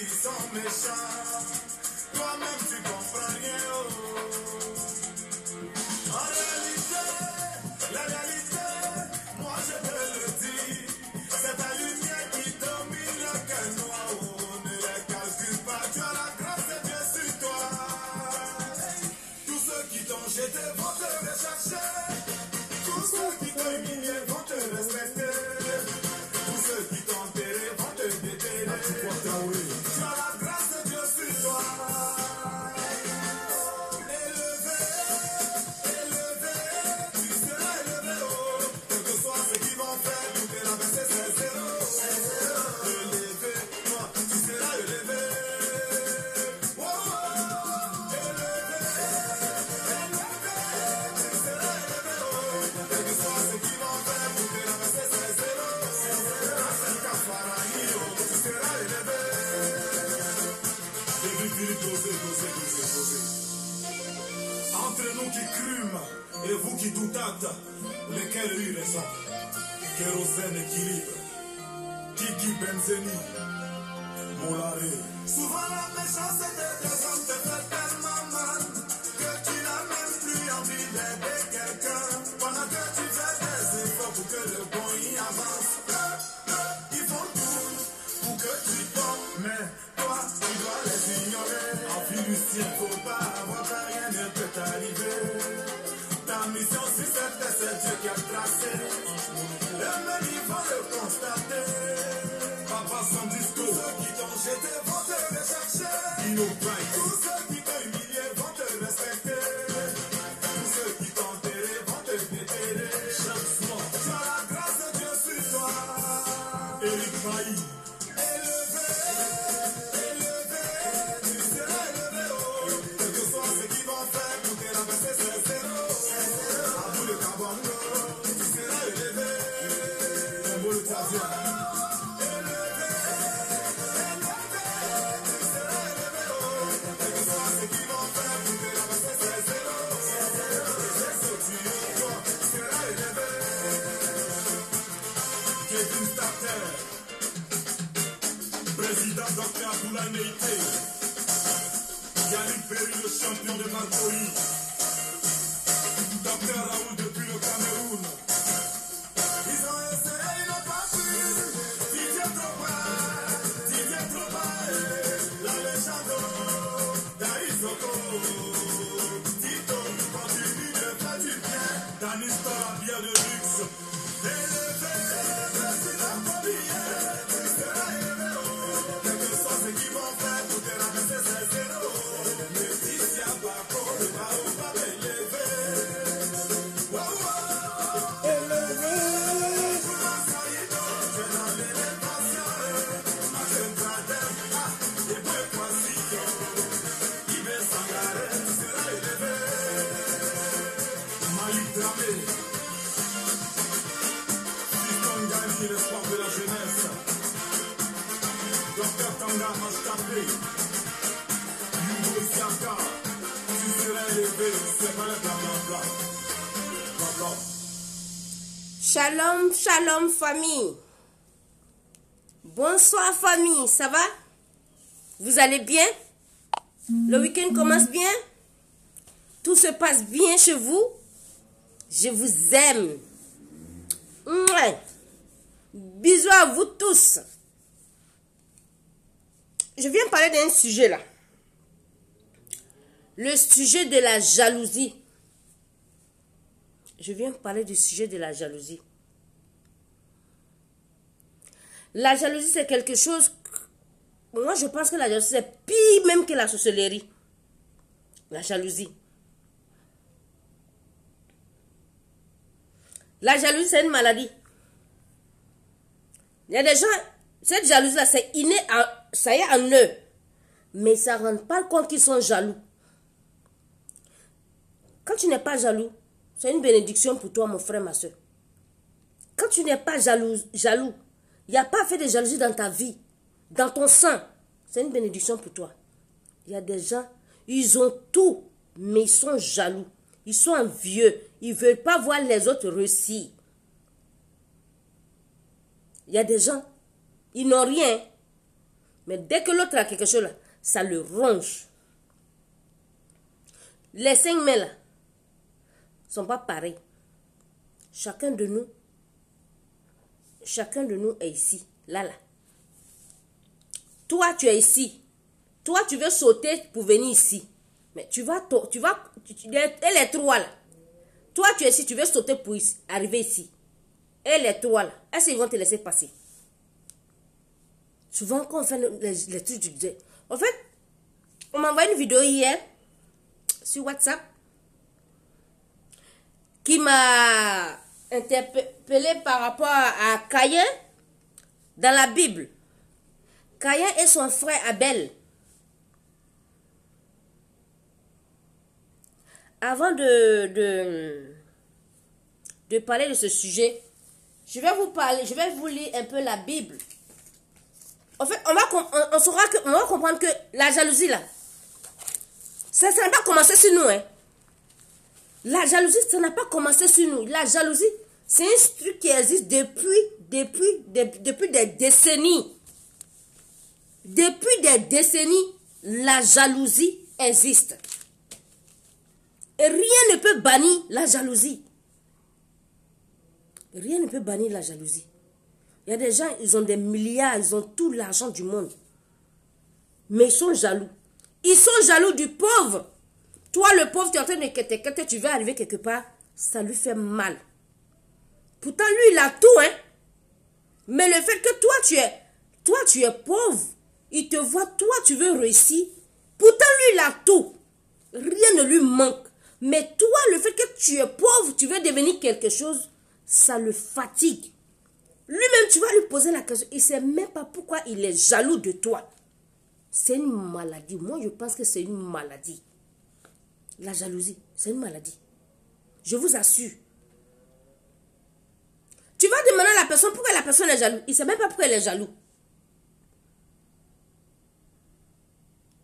ils sont méchants. Toi-même tu comprends rien. En réalité, la réalité, moi je te le dis, c'est ta lumière qui domine le cœur noir. Ne les calcule pas, tu as la grâce de Dieu sur toi. Tous ceux qui t'ont jeté vont te rechercher. Tous ceux qui t'ont humilié vont te respecter. Tous ceux qui t'ont enterré vont te déterrer. Tu as la grâce de Dieu sur toi. Élevé, élevé, tu seras élevé, oh. Quel que soit ce qu'ils vont faire, tout est rabaissé, c'est zéro. Élevé, toi, tu seras élevé. Oh, élevé, élevé, tu seras élevé, oh. Quel que soit ce qu'ils vont faire, tout est rabaissé, c'est zéro. Tu seras élevé. Entre nous qui crûmes et vous qui doutâtes, lesquels eut raison? Kérosène équilibre, Kiki Benzeni, Molare. Souvent la méchanceté des hommes te fait tellement mal que tu n'as même plus envie d'aider quelqu'un. Pendant que tu fais des efforts pour que le bon y avance, ils font tout pour que tu tombes, mais toi tu dois les ignorer. En Philistin, faut pas avoir peur, rien ne peut t'arriver. Ta mission sur cette terre, c'est Dieu qui a tracé. Eux-mêmes ils vont le constater. Papa sans discours, ceux qui t'ont jeté vont te rechercher. Tous ceux qui t'ont humilié vont te respecter. Tous ceux qui t'ont enterré vont te déterrer. Tu as la grâce de Dieu sur toi. Eric Bailly. Élevé, élevé, tu seras élevé, oh. Quel que soit ce qu'ils vont faire, tout est rabaissé, c'est zéro. À bout de Kabongo, tu seras élevé. On veut le traduire. Élevé, élevé, tu seras élevé, oh. Quel que soit ce qu'ils vont faire, tout est rabaissé, c'est zéro. Et ce tu toi, tu seras élevé. Kevin Starter. Président Dr Abdoulaye Neïté, Yannick Ferry, le champion de Marcory, Dr Raoul depuis le Cameroun. Ils ont essayé, ils n'ont pas pu. Didier Drogba, la légende d'Aïsoko. Tito continue de faire du bien. Danis Torabia de luxe. Élevé, président Bobien, tu seras élevé, oh. Quel que soit ce qu'ils vont faire, tout est rabaissé, c'est zéro. Laetitia Bako, le Baobab élevé. Oh, oh, élevé. Saïdo, tu es dans l'élévation. Martin Gradel, et puis Kwasio. Yves Sangare, tu seras élevé. Malik Dramé. L'espoir de la jeunesse. Docteur Tanga Mastapé. Hugo Siaka. Tu seras élevé, c'est pas le blablabla. Blabla. Shalom, shalom famille. Bonsoir famille, ça va? Vous allez bien? Le week-end commence bien? Tout se passe bien chez vous? Je vous aime. Mouais. Bisous à vous tous. Je viens parler d'un sujet là. Le sujet de la jalousie. Je viens parler du sujet de la jalousie. La jalousie, c'est quelque chose... Moi, je pense que la jalousie, c'est pire même que la sorcellerie. La jalousie. La jalousie, c'est une maladie. Il y a des gens, cette jalousie-là, c'est inné, ça y est en eux. Mais ça ne rend pas compte qu'ils sont jaloux. Quand tu n'es pas jaloux, c'est une bénédiction pour toi, mon frère, ma soeur. Quand tu n'es pas jaloux, il n'y a pas fait de jalousie dans ta vie, dans ton sang. C'est une bénédiction pour toi. Il y a des gens, ils ont tout, mais ils sont jaloux. Ils sont envieux. Ils ne veulent pas voir les autres réussir. Il y a des gens, ils n'ont rien, Mais dès que l'autre a quelque chose là, ça le ronge. Les 5 mains là, sont pas pareils. Chacun de nous est ici, là. Toi, tu es ici. Toi, tu veux sauter pour venir ici. Mais et les 3 là. Toi, tu es ici, tu veux sauter pour arriver ici. Et les 3 là, est-ce qu'ils vont te laisser passer? Souvent, quand on fait les trucs du disais. En fait, on m'a envoyé une vidéo hier sur WhatsApp qui m'a interpellé par rapport à Caïn dans la Bible. Caïn et son frère Abel. Avant de parler de ce sujet, je vais vous lire un peu la Bible. En fait, on va comprendre que la jalousie là, ça n'a pas commencé sur nous. Hein. La jalousie, ça n'a pas commencé sur nous. La jalousie, c'est un truc qui existe depuis des décennies. Depuis des décennies, la jalousie existe. Et rien ne peut bannir la jalousie. Rien ne peut bannir la jalousie. Il y a des gens, ils ont des milliards, ils ont tout l'argent du monde. Mais ils sont jaloux. Ils sont jaloux du pauvre. Toi, le pauvre, tu es en train de quand tu vas arriver quelque part, ça lui fait mal. Pourtant, lui, il a tout, hein. Mais le fait que toi, tu es pauvre, il te voit, toi, tu veux réussir. Pourtant, lui, il a tout. Rien ne lui manque. Mais toi, le fait que tu es pauvre, tu veux devenir quelque chose, ça le fatigue. Lui-même, tu vas lui poser la question. Il ne sait même pas pourquoi il est jaloux de toi. C'est une maladie. Moi, je pense que c'est une maladie. La jalousie, c'est une maladie. Je vous assure. Tu vas demander à la personne pourquoi la personne est jalouse. Il ne sait même pas pourquoi elle est jaloux.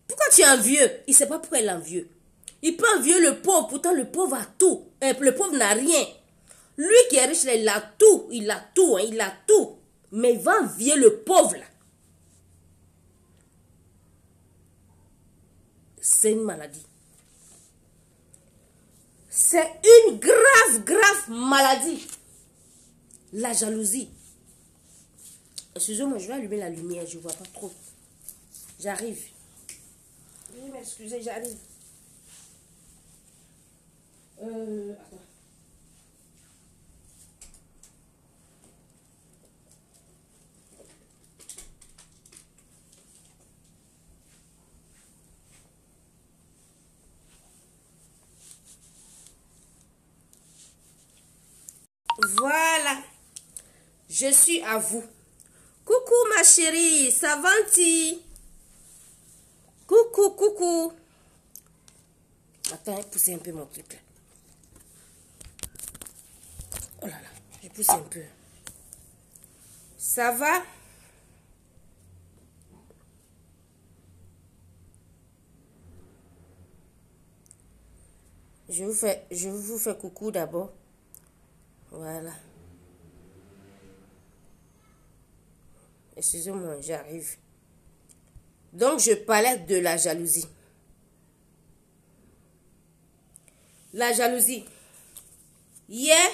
Pourquoi tu es envieux? Il ne sait pas pourquoi il est envieux. Il peut envier le pauvre. Pourtant, le pauvre a tout. Le pauvre n'a rien. Lui qui est riche, là, il a tout. Il a tout. Hein, il a tout. Mais il va envier le pauvre. Là. C'est une maladie. C'est une grave maladie. La jalousie. Excusez-moi, je vais allumer la lumière. Je ne vois pas trop. J'arrive. Oui, mais excusez, j'arrive. Attends. Voilà. Je suis à vous. Coucou ma chérie, ça va-t-il? Coucou. Attends, pousser un peu mon truc là. Oh là là, je pousse un peu. Ça va? Je vous fais coucou d'abord. Voilà. Excusez-moi, j'arrive. Donc, je parlais de la jalousie. La jalousie. Hier,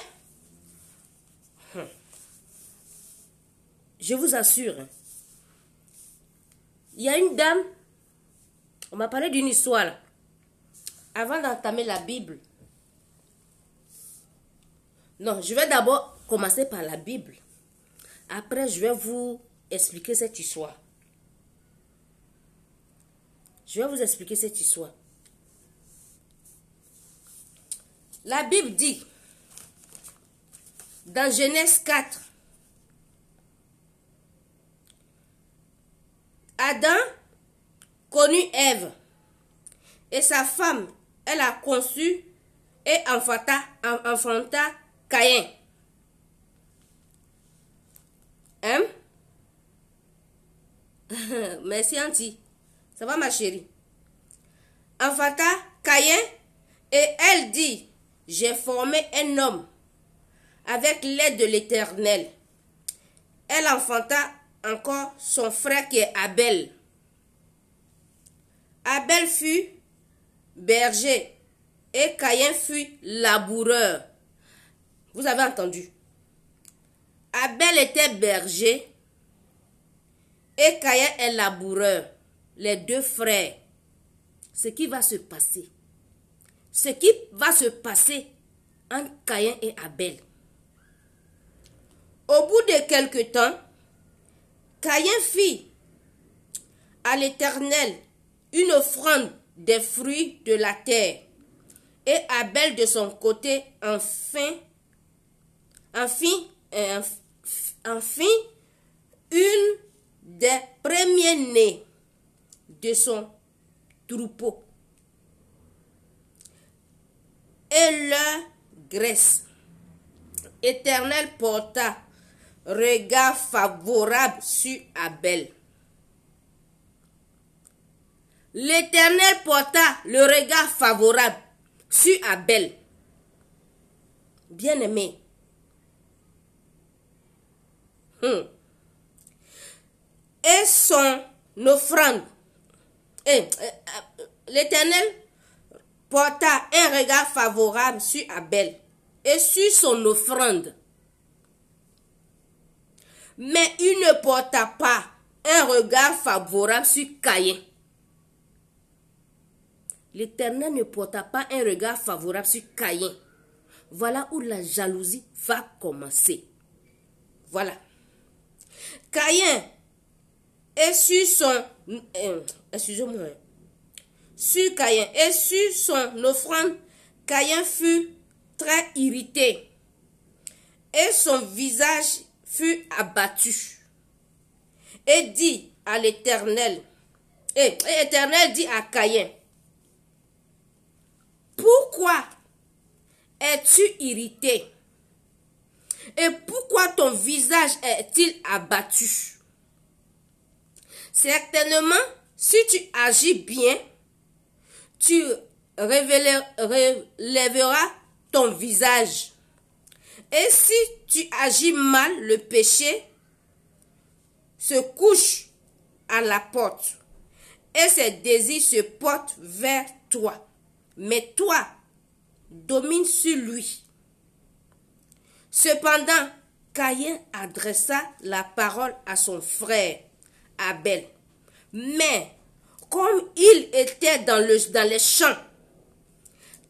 je vous assure, il y a une dame, on m'a parlé d'une histoire là. Avant d'entamer la Bible. Non, je vais d'abord commencer par la Bible. Après, je vais vous expliquer cette histoire. Je vais vous expliquer cette histoire. La Bible dit, dans Genèse 4, Adam connut Ève et sa femme, elle a conçu et enfanta Caïn. Hein? Merci Auntie. Ça va ma chérie? Enfanta Caïn et elle dit, j'ai formé un homme avec l'aide de l'Éternel. Elle enfanta encore son frère qui est Abel. Abel fut berger et Caïn fut laboureur. Vous avez entendu? Abel était berger et Caïn est laboureur. Les deux frères. Ce qui va se passer. Ce qui va se passer entre Caïn et Abel. Au bout de quelque temps, Caïn fit à l'Éternel une offrande des fruits de la terre. Et Abel de son côté en fit une des premiers-nés de son troupeau et leur graisse. L'Éternel porta regard favorable sur Abel. L'Éternel porta le regard favorable sur Abel. Bien-aimé. Et son offrande. L'Éternel porta un regard favorable sur Abel et sur son offrande. Mais il ne porta pas un regard favorable sur Caïn. L'Éternel ne porta pas un regard favorable sur Caïn. Voilà où la jalousie va commencer. Voilà. Caïn est sur son... excusez-moi. Sur Caïn et sur son offrande, Caïn fut très irrité. Et son visage fut abattu. Et dit à l'Éternel... Et l'Éternel dit à Caïn, pourquoi es-tu irrité? Et pourquoi ton visage est-il abattu? Certainement, si tu agis bien, tu relèveras ton visage. Et si tu agis mal, le péché se couche à la porte. Et ses désirs se portent vers toi. Mais toi, domine sur lui. Cependant, Caïn adressa la parole à son frère Abel. Mais comme il était dans les champs,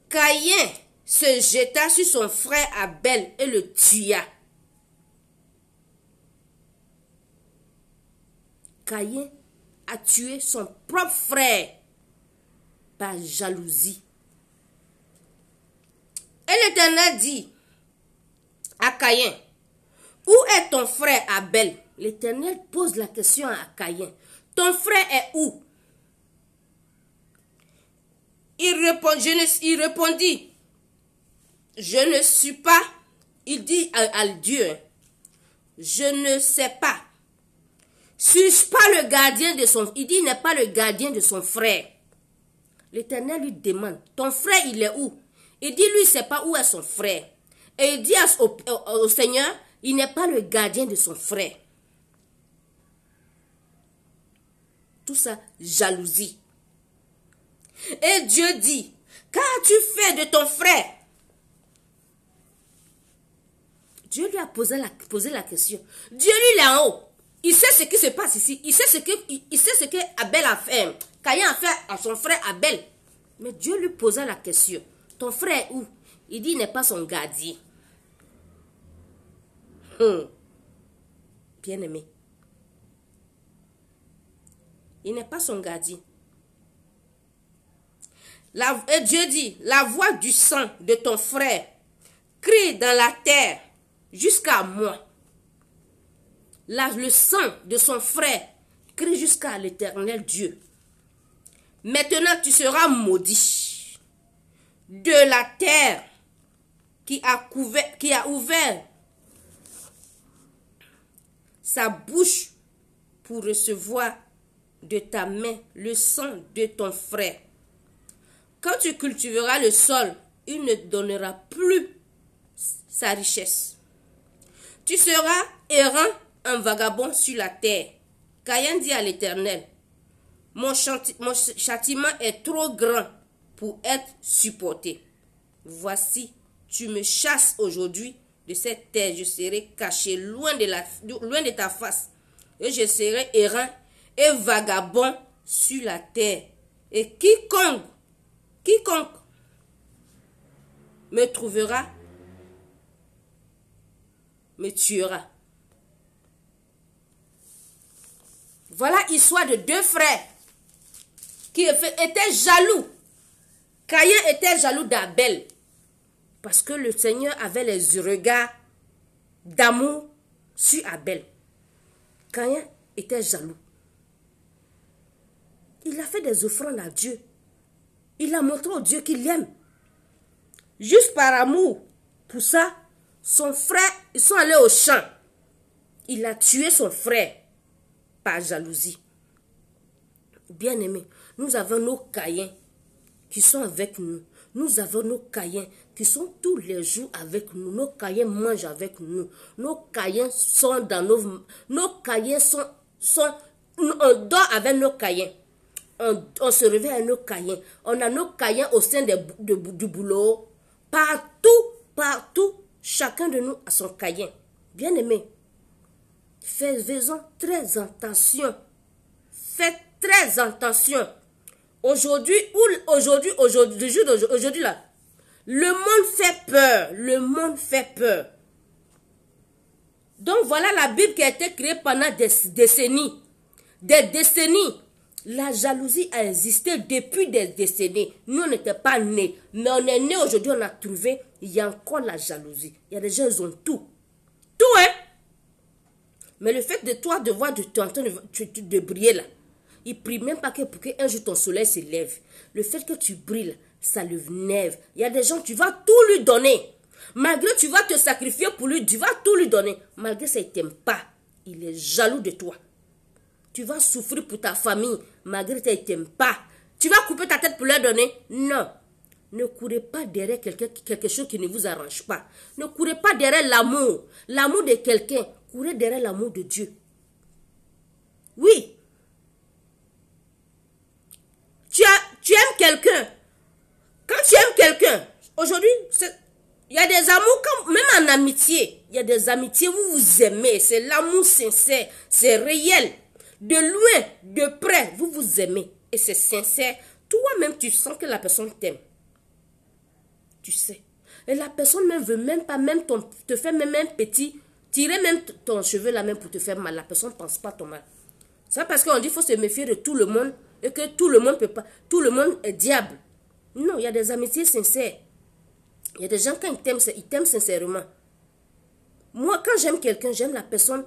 Caïn se jeta sur son frère Abel et le tua. Caïn a tué son propre frère par jalousie. Et l'Éternel dit à Caïn, où est ton frère Abel? L'Éternel pose la question à Caïn. Ton frère est où? Il répondit, je ne suis pas. Il dit à Dieu, je ne sais pas. Suis-je pas le gardien de son... Il dit, il n'est pas le gardien de son frère. L'Éternel lui demande, ton frère, il est où? Il dit, lui, il ne sait pas où est son frère. Et il dit au Seigneur, il n'est pas le gardien de son frère. Tout ça, jalousie. Et Dieu dit, qu'as-tu fait de ton frère? Dieu lui a posé la question. Dieu, lui, il est en haut. Il sait ce qui se passe ici. Il sait ce que Abel a fait. Caïn a fait à son frère Abel. Mais Dieu lui posa la question. Ton frère est où? Il dit, il n'est pas son gardien. Bien-aimé. Il n'est pas son gardien. Et Dieu dit, la voix du sang de ton frère crie dans la terre jusqu'à moi. Le sang de son frère crie jusqu'à l'Éternel Dieu. Maintenant tu seras maudit de la terre qui a ouvert sa bouche pour recevoir de ta main le sang de ton frère. Quand tu cultiveras le sol, il ne donnera plus sa richesse. Tu seras errant, un vagabond sur la terre. Caïn dit à l'Éternel, Mon châtiment est trop grand pour être supporté. Voici, tu me chasses aujourd'hui de cette terre. Je serai caché loin de ta face. Et je serai errant et vagabond sur la terre. Et quiconque me trouvera, me tuera. Voilà l'histoire de deux frères qui étaient jaloux. Caïn était jaloux d'Abel parce que le Seigneur avait les regards d'amour sur Abel. Caïn était jaloux. Il a fait des offrandes à Dieu. Il a montré au Dieu qu'il l'aime. Juste par amour. Pour ça, son frère, ils sont allés au champ. Il a tué son frère par jalousie. Bien-aimés, nous avons nos Caïns qui sont avec nous. Nous avons nos Caïns qui sont tous les jours avec nous. Nos Caïns mangent avec nous. Nos Caïns sont dans nos Caïns sont on dort avec nos Caïns. On se réveille avec nos Caïns. On a nos Caïns au sein du boulot. Partout, chacun de nous a son Caïn. Bien-aimé, faisons très attention. Faites très attention. Aujourd'hui là, le monde fait peur. Le monde fait peur. Donc voilà la Bible qui a été créée pendant des décennies. Des décennies. La jalousie a existé depuis des décennies. Nous, on n'était pas nés. Mais on est nés aujourd'hui, on a trouvé, il y a encore la jalousie. Il y a des gens, ils ont tout. Tout, hein? Mais le fait de toi de voir de briller là, il prie même pas que pour qu'un jour ton soleil se lève. Le fait que tu brilles, ça le nève. Il y a des gens, tu vas tout lui donner. Malgré tu vas te sacrifier pour lui, tu vas tout lui donner. Malgré ça, il ne t'aime pas. Il est jaloux de toi. Tu vas souffrir pour ta famille. Malgré ça, il ne t'aime pas. Tu vas couper ta tête pour leur donner. Non. Ne courez pas derrière quelque chose qui ne vous arrange pas. Ne courez pas derrière l'amour. L'amour de quelqu'un. Courez derrière l'amour de Dieu. Oui. Tu aimes quelqu'un. Quand tu aimes quelqu'un, aujourd'hui, il y a des amours, même en amitié, il y a des amitiés où vous vous aimez. C'est l'amour sincère, c'est réel. De loin, de près, vous vous aimez. Et c'est sincère. Toi-même, tu sens que la personne t'aime. Tu sais. Et la personne ne veut même pas, te faire même un petit, tirer même ton cheveu là même pour te faire mal. La personne ne pense pas ton mal. C'est parce qu'on dit qu'il faut se méfier de tout le monde et que tout le monde peut pas, tout le monde est diable. Non, il y a des amitiés sincères. Il y a des gens, quand ils t'aiment sincèrement. Moi, quand j'aime quelqu'un, j'aime la personne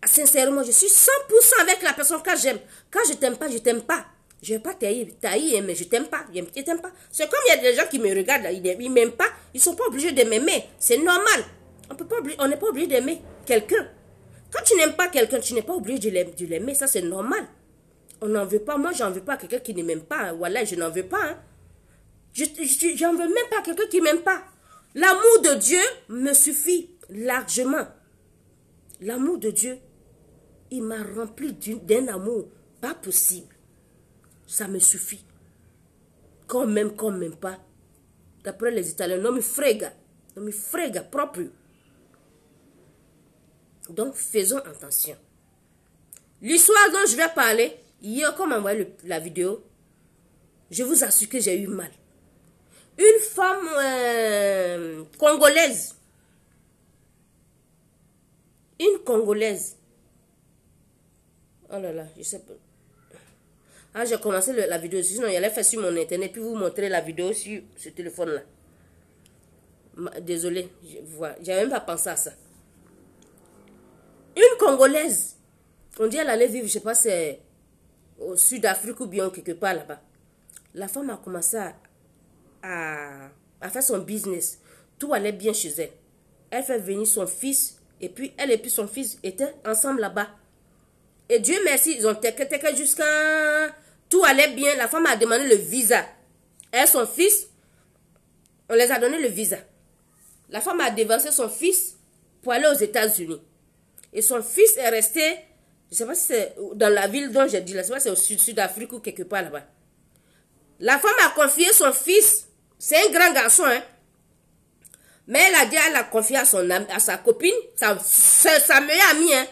sincèrement. Je suis 100% avec la personne quand j'aime. Quand je t'aime pas, je t'aime pas. Je ne vais pas tailler, mais je t'aime pas. Je t'aime pas. C'est comme il y a des gens qui me regardent, là, ils ne m'aiment pas. Ils ne sont pas obligés de m'aimer. C'est normal. On n'est pas obligé d'aimer quelqu'un. Quand tu n'aimes pas quelqu'un, tu n'es pas obligé de l'aimer. Ça, c'est normal. On n'en veut pas. Moi, j'en veux pas à quelqu'un qui ne m'aime pas. Voilà, je n'en veux pas. Hein. J'en veux même pas à quelqu'un qui ne m'aime pas. L'amour de Dieu me suffit largement. L'amour de Dieu, il m'a rempli d'un amour pas possible. Ça me suffit. Quand même pas. D'après les Italiens, non mi frega proprio. Donc, faisons attention. L'histoire dont je vais parler, hier, comme on voit la vidéo, je vous assure que j'ai eu mal. Une femme congolaise. Une Congolaise. Oh là là, je sais pas. Ah, j'ai commencé la vidéo, sinon il allait faire sur mon internet, puis vous montrer la vidéo sur ce téléphone-là. Désolé, j'avais même pas pensé à ça. Une Congolaise, on dit elle allait vivre, je sais pas, c'est au Sud-Afrique ou bien quelque part là-bas. La femme a commencé à faire son business. Tout allait bien chez elle. Elle fait venir son fils, et puis elle et puis son fils étaient ensemble là-bas. Et Dieu merci, ils ont téqué jusqu'à... Tout allait bien, la femme a demandé le visa. Elle, son fils, on les a donné le visa. La femme a dévancé son fils pour aller aux États-Unis. Et son fils est resté Je ne sais pas si c'est dans la ville dont j'ai dit, là, je ne sais pas si c'est au Sud-Afrique ou quelque part là-bas. La femme a confié son fils, c'est un grand garçon, hein. Mais elle a dit, elle a confié à sa copine, sa meilleure amie, hein,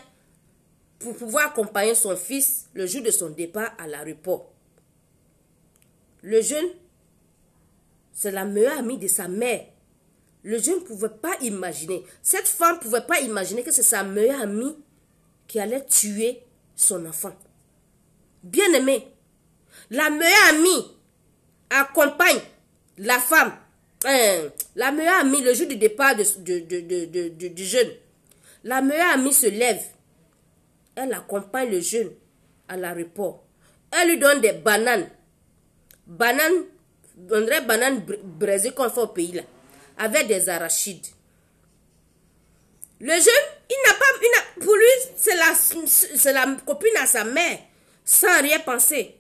pour pouvoir accompagner son fils le jour de son départ à l'aéroport. Le jeune, c'est la meilleure amie de sa mère. Le jeune ne pouvait pas imaginer, cette femme ne pouvait pas imaginer que c'est sa meilleure amie qui allait tuer son enfant. Bien aimé, la meilleure amie accompagne la femme, la meilleure amie, le jour du départ du jeune, la meilleure amie se lève, elle accompagne le jeune à l'aéroport, elle lui donne des bananes, on dirait bananes braisées qu'on fait au pays là, avec des arachides. Le jeune, pour lui, c'est la copine à sa mère, sans rien penser.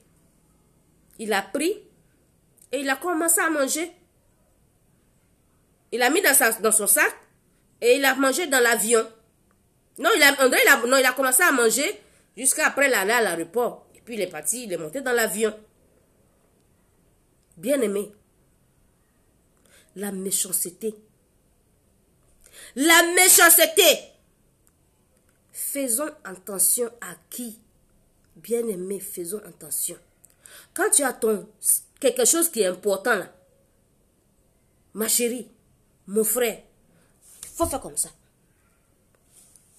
Il a pris et il a commencé à manger. Il a mis dans son sac et il a mangé dans l'avion. Non, il a commencé à manger jusqu'à après l'aller à l'aéroport. Et puis il est parti, il est monté dans l'avion. Bien aimé, la méchanceté. La méchanceté. Faisons attention à qui? Bien aimé, faisons attention. Quand tu as quelque chose qui est important là, ma chérie, mon frère, il faut faire comme ça.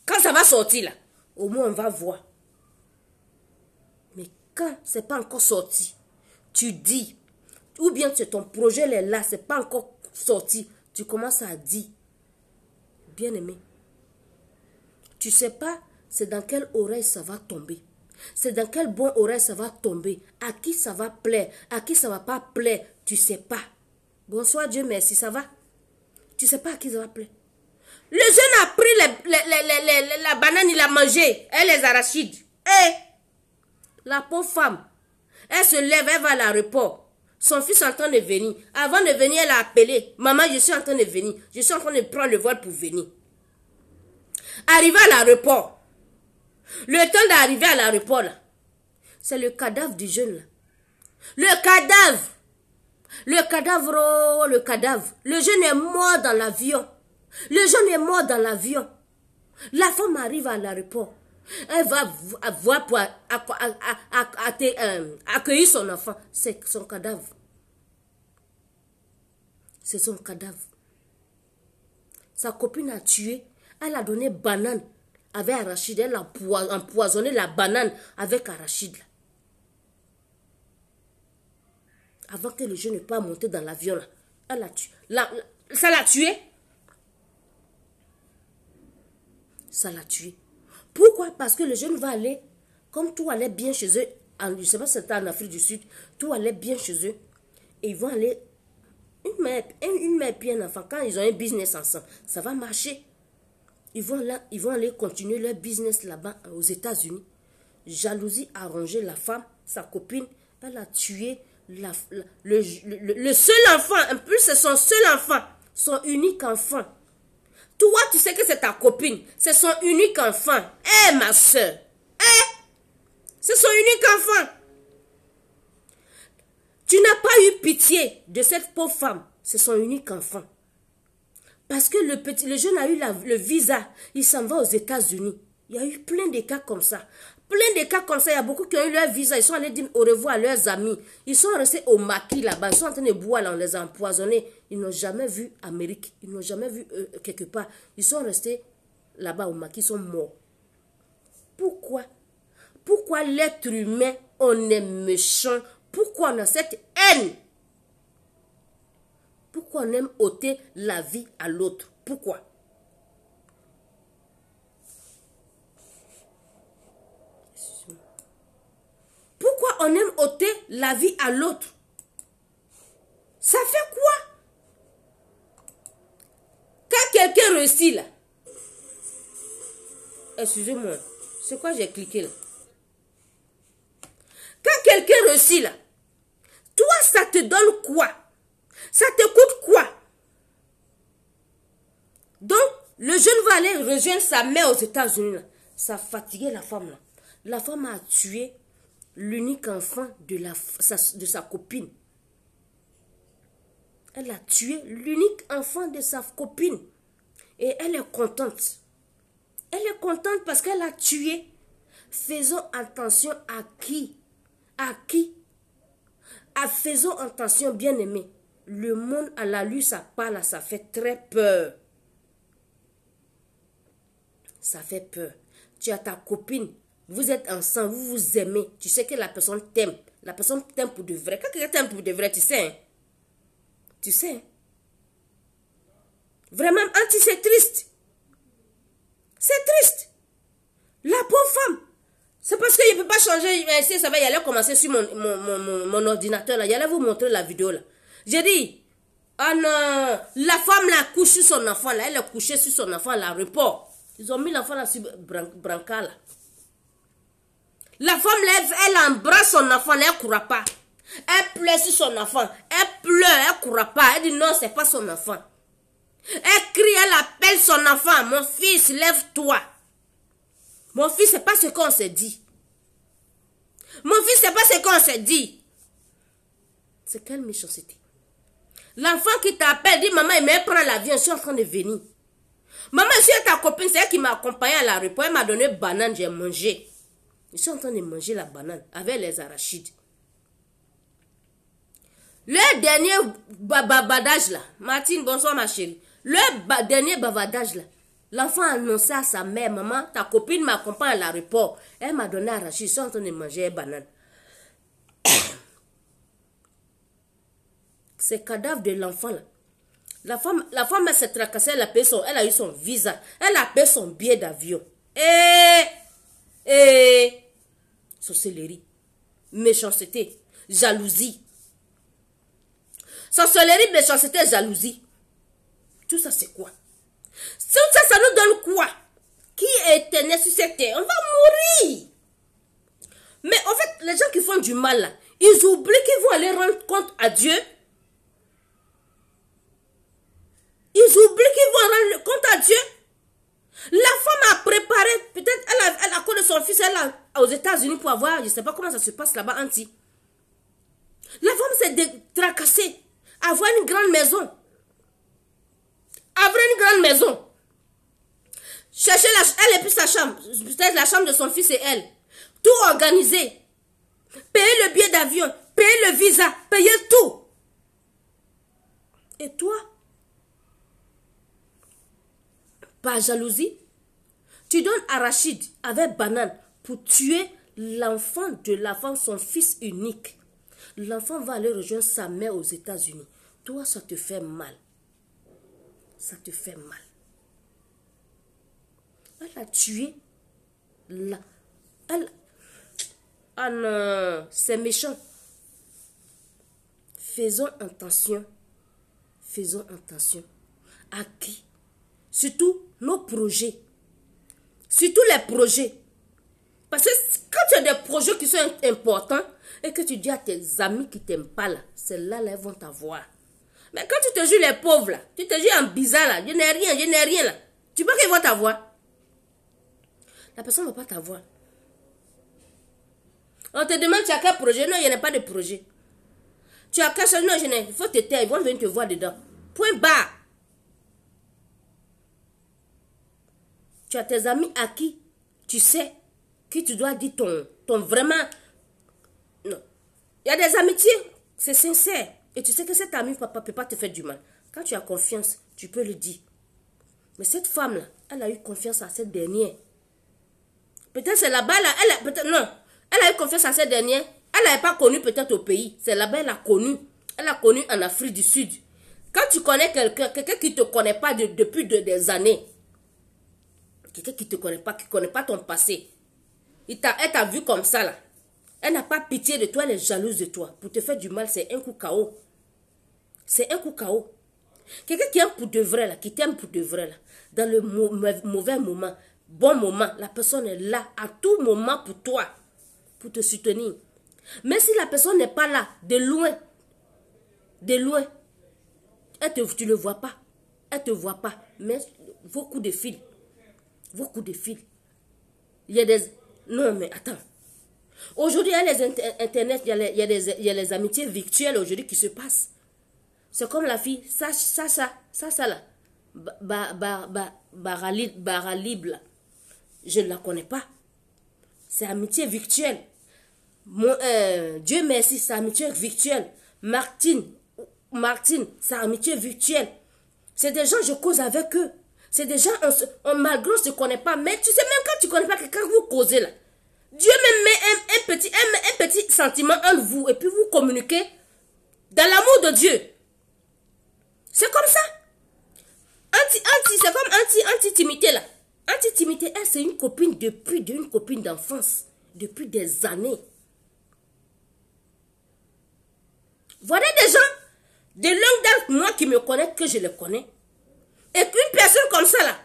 Quand ça va sortir là, au moins on va voir. Mais quand c'est pas encore sorti, tu dis, ou bien c'est ton projet là, c'est pas encore sorti, tu commences à dire, bien aimé, tu sais pas c'est dans quelle oreille ça va tomber. C'est dans quelle bonne oreille ça va tomber. À qui ça va plaire. À qui ça va pas plaire. Tu sais pas. Bonsoir Dieu merci, ça va. Tu sais pas à qui ça va plaire. Le jeune a pris la banane, il a mangé. Et les arachides. Et la pauvre femme, elle se lève, elle va à l'aéroport. Son fils est en train de venir. Avant de venir, elle a appelé. Maman, je suis en train de venir. Je suis en train de prendre le vol pour venir. Arrivé à l'aéroport. Le temps d'arriver à l'aéroport, là, c'est le cadavre du jeune, là. Le cadavre. Le cadavre, oh, le cadavre. Le jeune est mort dans l'avion. Le jeune est mort dans l'avion. La femme arrive à l'aéroport. Elle va voir pour accueillir son enfant. C'est son cadavre. C'est son cadavre. Sa copine a tué. Elle a donné banane avec arachide. Elle a empoisonné la banane avec arachide. Avant que le jeune ne pas monter dans l'avion, elle l'a tué. Ça l'a tué. Ça l'a tué. Pourquoi? Parce que le jeune va aller, comme tout allait bien chez eux, je ne sais pas si c'était en Afrique du Sud, tout allait bien chez eux. Et ils vont aller, une mère et un enfant, quand ils ont un business ensemble, ça va marcher. Ils vont aller continuer leur business là-bas aux États-Unis. Jalousie a rongé la femme, sa copine, elle a tué le seul enfant, en plus c'est son seul enfant, son unique enfant. Toi, tu sais que c'est ta copine, c'est son unique enfant. Eh, ma soeur, c'est son unique enfant. Tu n'as pas eu pitié de cette pauvre femme, c'est son unique enfant. Parce que le jeune a eu le visa, il s'en va aux États-Unis. Il y a eu plein de cas comme ça. Plein de cas comme ça, il y a beaucoup qui ont eu leur visa, ils sont allés dire au revoir à leurs amis. Ils sont restés au maquis là-bas, ils sont en train de boire là, on les a empoisonnés. Ils n'ont jamais vu Amérique, ils n'ont jamais vu quelque part. Ils sont restés là-bas au maquis, ils sont morts. Pourquoi? Pourquoi l'être humain, on est méchant? Pourquoi on a cette haine? Pourquoi on aime ôter la vie à l'autre? Pourquoi? Pourquoi on aime ôter la vie à l'autre? Ça fait quoi? Quand quelqu'un réussit là, excusez-moi, c'est quoi j'ai cliqué là? Quand quelqu'un réussit là, toi ça te donne quoi? Ça te coûte quoi? Donc, le jeune va aller rejoindre sa mère aux États-Unis. Ça a fatigué la femme là. La femme a tué l'unique enfant de sa copine. Elle a tué l'unique enfant de sa copine. Et elle est contente. Elle est contente parce qu'elle a tué. Faisons attention à qui? À qui? Faisons attention, bien-aimés. Le monde à la lu, ça parle, ça fait très peur. Ça fait peur. Tu as ta copine, vous êtes ensemble, vous vous aimez. Tu sais que la personne t'aime. La personne t'aime pour de vrai. Quand quelqu'un t'aime pour de vrai, tu sais. Hein? Tu sais. Hein? Vraiment, Anti, c'est triste. C'est triste. La pauvre femme. C'est parce qu'il ne peut pas changer. Si ça va, il allait commencer sur mon ordinateur. Là. Il allait vous montrer la vidéo. Là. J'ai dit, oh non, la femme là couche sur son enfant. Là. Elle est couchée sur son enfant à l'aéroport. Ils ont mis l'enfant là sur brancard. Là. La femme là, elle embrasse son enfant. Là, elle ne courra pas. Elle pleure sur son enfant. Elle pleure, elle ne courra pas. Elle dit non, ce n'est pas son enfant. Elle crie, elle appelle son enfant. Mon fils, lève-toi. Mon fils, c'est pas ce qu'on s'est dit. Mon fils, c'est pas ce qu'on s'est dit. C'est quelle méchanceté. L'enfant qui t'appelle, dit maman, il me prend l'avion, je suis en train de venir. Maman, je suis ta copine, c'est elle qui m'a accompagné à l'aéroport. Elle m'a donné banane, j'ai mangé. Je suis en train de manger la banane avec les arachides. Le dernier bavardage là, Martine, bonsoir ma chérie. Le dernier bavardage là, l'enfant a annoncé à sa mère, maman, ta copine m'accompagne à l'aéroport. Elle m'a donné arachide, je suis en train de manger une banane. C'est cadavre de l'enfant là. La femme elle s'est tracassée, elle a eu son visa, elle a payé son billet d'avion. Sorcellerie, méchanceté, jalousie. Sorcellerie, méchanceté, jalousie. Tout ça c'est quoi? Tout ça, ça nous donne quoi? Qui est éternel sur cette terre? On va mourir. Mais en fait, les gens qui font du mal là, ils oublient qu'ils vont aller rendre compte à Dieu. Ils oublient qu'ils vont rendre compte à Dieu. La femme a préparé, peut-être elle a connu son fils, elle a aux États-Unis pour avoir, je ne sais pas comment ça se passe là-bas, Anti. La femme s'est tracassée, avoir une grande maison. Avoir une grande maison. Chercher elle et puis sa chambre, peut-être la chambre de son fils et elle. Tout organisé. Payer le billet d'avion, payer le visa, payer tout. Et toi? Par jalousie, tu donnes arachide avec banane pour tuer l'enfant de la femme, son fils unique. L'enfant va aller rejoindre sa mère aux États-Unis. Toi, ça te fait mal. Ça te fait mal. Elle a tué ah non, c'est méchant. Faisons attention. Faisons attention. À qui? Surtout nos projets. Surtout les projets. Parce que quand tu as des projets qui sont importants et que tu dis à tes amis qui ne t'aiment pas là, celles-là, elles vont t'avoir. Mais quand tu te joues les pauvres là, tu te joues en bizarre là, je n'ai rien là. Tu penses qu'ils vont t'avoir? La personne ne va pas t'avoir. On te demande tu as quel projet? Non, il n'y a pas de projet. Tu as quel chose? Non, je n'ai. Il faut te taire, ils vont venir te voir dedans. Point barre. Tu as tes amis à qui tu sais que tu dois dire ton vraiment. Non. Il y a des amitiés, c'est sincère. Et tu sais que cet ami ne peut pas te faire du mal. Quand tu as confiance, tu peux le dire. Mais cette femme-là, elle a eu confiance à cette dernière. Peut-être c'est là-bas, non. Elle a eu confiance à cette dernière. Elle n'avait pas connu peut-être au pays. C'est là-bas, elle a connu. Elle a connu en Afrique du Sud. Quand tu connais quelqu'un qui ne te connaît pas depuis des années, quelqu'un qui ne te connaît pas, qui ne connaît pas ton passé, elle t'a vu comme ça là. Elle n'a pas pitié de toi, elle est jalouse de toi. Pour te faire du mal, c'est un coup KO. C'est un coup KO. Quelqu'un qui aime pour de vrai là, qui t'aime pour de vrai là, dans le mauvais moment, bon moment, la personne est là à tout moment pour toi, pour te soutenir. Mais si la personne n'est pas là, de loin, tu ne le vois pas. Elle ne te voit pas. Mais vos coups de fil, il y a Non, mais attends. Aujourd'hui, il y a les Internet, il y a les amitiés virtuelles aujourd'hui qui se passent. C'est comme la fille, ça là. Baralib, là. Je ne la connais pas. C'est amitié virtuelle. Dieu merci, c'est amitié virtuelle. Martine, c'est amitié virtuelle. C'est des gens, je cause avec eux. C'est des gens, malgré on ne se connaît pas. Mais tu sais, même quand tu ne connais pas quelqu'un, vous causez là. Dieu même met un petit sentiment entre vous. Et puis vous communiquez dans l'amour de Dieu. C'est comme ça. C'est comme anti-timité là. Anti-timité, elle, c'est une copine d'une copine d'enfance. Depuis des années. Voilà des gens de longue date, moi qui me connais, que je les connais. Et qu'une personne comme ça là,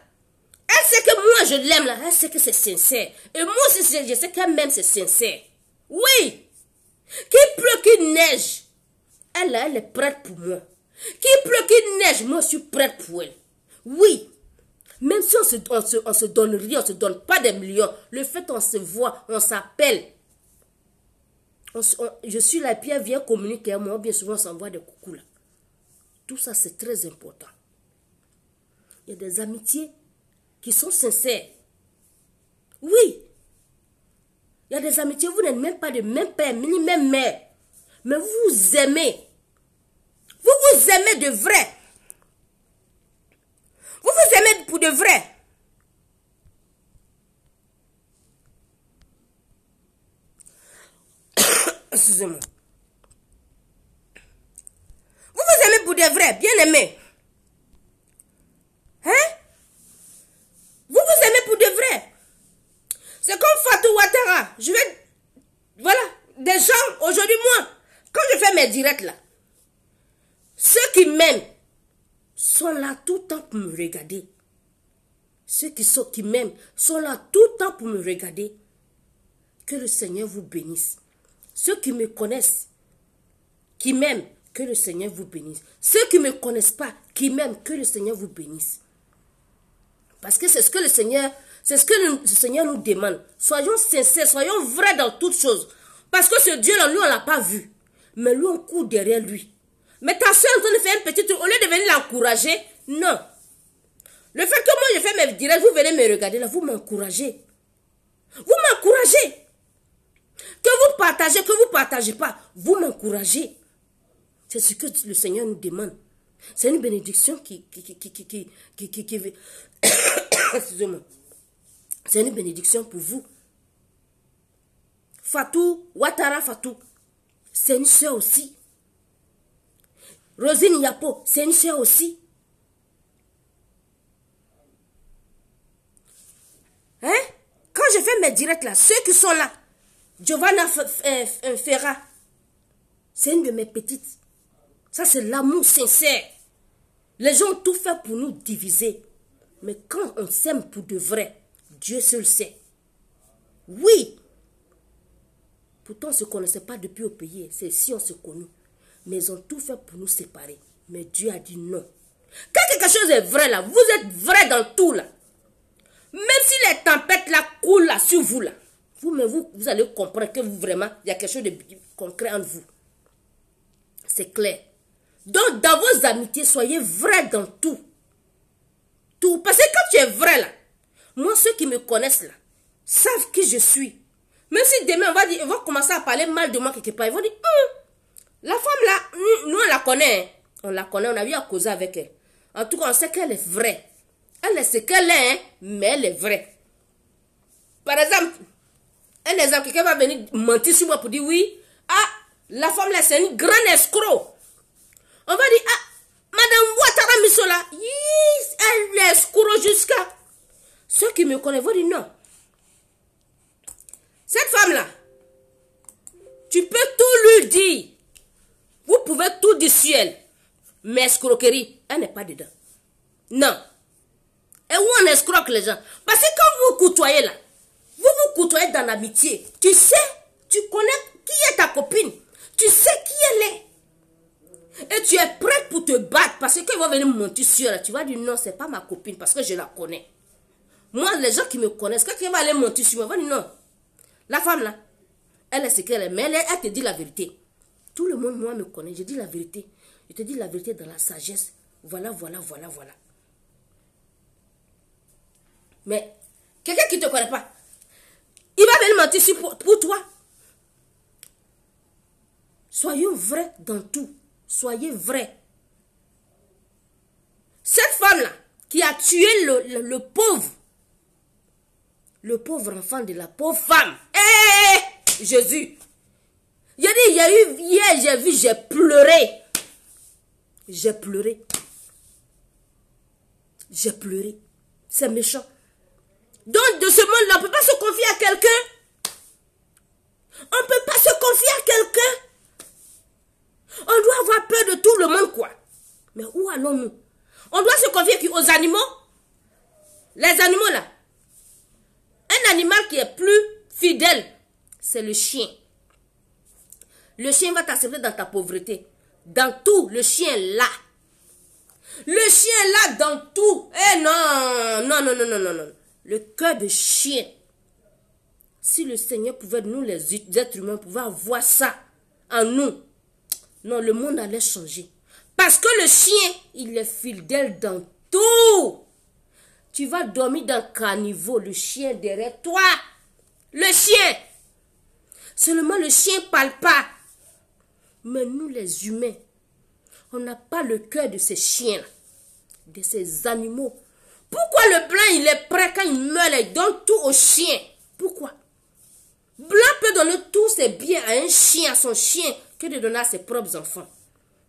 elle sait que moi je l'aime là, elle sait que c'est sincère. Et moi aussi je sais qu'elle m'aime, c'est sincère. Oui. Qu'il pleut, qu'il neige, elle est prête pour moi. Qu'il pleut, qu'il neige, moi je suis prête pour elle. Oui. Même si on se donne rien, on se donne pas des millions, le fait on se voit, on s'appelle. Je suis là, puis elle vient communiquer à moi, bien souvent on s'envoie des coucous là. Tout ça c'est très important. Il y a des amitiés qui sont sincères. Oui. Il y a des amitiés, vous n'êtes même pas de même père, ni même mère. Mais vous vous aimez. Vous vous aimez de vrai. Vous vous aimez pour de vrai. Excusez-moi. Vous vous aimez pour de vrai, bien aimé. Hein? Vous vous aimez pour de vrai. C'est comme Fatou Ouattara. Voilà, des gens, aujourd'hui, moi, quand je fais mes directs là, ceux qui m'aiment sont là tout le temps pour me regarder. Ceux qui m'aiment sont là tout le temps pour me regarder. Que le Seigneur vous bénisse. Ceux qui me connaissent, qui m'aiment, que le Seigneur vous bénisse. Ceux qui ne me connaissent pas, qui m'aiment, que le Seigneur vous bénisse. Parce que c'est ce que le Seigneur nous demande. Soyons sincères, soyons vrais dans toutes choses. Parce que ce Dieu-là, lui, on ne l'a pas vu. Mais lui, on court derrière lui. Mais ta soeur, on fait un petit truc, au lieu de venir l'encourager, non. Le fait que moi, je fais mes directs, vous venez me regarder là, vous m'encouragez. Vous m'encouragez. Que vous partagez pas, vous m'encouragez. C'est ce que le Seigneur nous demande. C'est une bénédiction qui excusez-moi. C'est une bénédiction pour vous. Fatou, Ouattara Fatou, c'est une soeur aussi. Rosine Yapo, c'est une soeur aussi. Hein? Quand je fais mes directs là, ceux qui sont là, Giovanna Ferra, c'est une de mes petites. Ça, c'est l'amour sincère. Les gens ont tout fait pour nous diviser. Mais quand on s'aime pour de vrai, Dieu seul sait. Oui. Pourtant, on ne se connaissait pas depuis au pays. C'est ici on se connaît. Mais ils ont tout fait pour nous séparer. Mais Dieu a dit non. Quand quelque chose est vrai là, vous êtes vrai dans tout là. Même si les tempêtes là coulent là sur vous là, vous allez comprendre que vraiment, il y a quelque chose de concret entre vous. C'est clair. Donc, dans vos amitiés, soyez vrais dans tout. Tout. Parce que quand tu es vrai là, moi, ceux qui me connaissent là, savent qui je suis. Même si demain, on va commencer à parler mal de moi quelque part, ils vont dire, la femme là, nous on la connaît. Hein. On la connaît, on a eu à causer avec elle. En tout cas, on sait qu'elle est vraie. Elle est ce qu'elle est, hein, mais elle est vraie. Par exemple, quelqu'un va venir mentir sur moi pour dire oui, la femme là, c'est une grande escroc. On va dire, Madame Ouattara Missola, elle est escroc jusqu'à. Ceux qui me connaissent vont dire non. Cette femme-là, tu peux tout lui dire. Vous pouvez tout dire sur elle. Mais escroquerie, elle n'est pas dedans. Non. Et où on escroque les gens? Parce que quand vous côtoyez là, vous côtoyez dans l'amitié. Tu sais, tu connais qui est ta copine. Tu sais qui elle est. Et tu es prêt pour te battre parce qu'ils vont venir me mentir sur elle. Tu vas dire non, c'est pas ma copine parce que je la connais. Moi, les gens qui me connaissent, quand ils vont aller mentir sur moi, ils vont dire non. La femme là, elle est ce qu'elle est, mais elle te dit la vérité. Tout le monde, moi, me connaît. Je dis la vérité. Je te dis la vérité dans la sagesse. Voilà. Mais quelqu'un qui ne te connaît pas, il va venir mentir pour toi. Soyons vrais dans tout. Soyez vrais. Cette femme-là, qui a tué le pauvre enfant de la pauvre femme. Jésus. J'ai dit, hier, j'ai pleuré. J'ai pleuré. C'est méchant. Donc, de ce monde-là, on ne peut pas se confier à quelqu'un. On ne peut pas se confier à quelqu'un. On doit avoir peur de tout le monde, quoi. Mais où allons-nous? On doit se confier aux animaux. Les animaux, là. Un animal qui est plus fidèle, c'est le chien. Le chien va t'accepter dans ta pauvreté. Dans tout, le chien est là. Le chien est là dans tout. Non. Le cœur de chien. Si le Seigneur pouvait, nous les êtres humains, pouvoir avoir ça en nous. Non, le monde allait changer. Parce que le chien, il est fidèle dans tout. Tu vas dormir dans le caniveau, le chien derrière toi. Le chien. Seulement le chien ne parle pas. Mais nous les humains, on n'a pas le cœur de ces chiens, de ces animaux. Pourquoi le blanc, il est prêt quand il meurt, il donne tout au chien? Pourquoi? Blanc peut donner tous ses biens à un chien, à son chien, que de donner à ses propres enfants.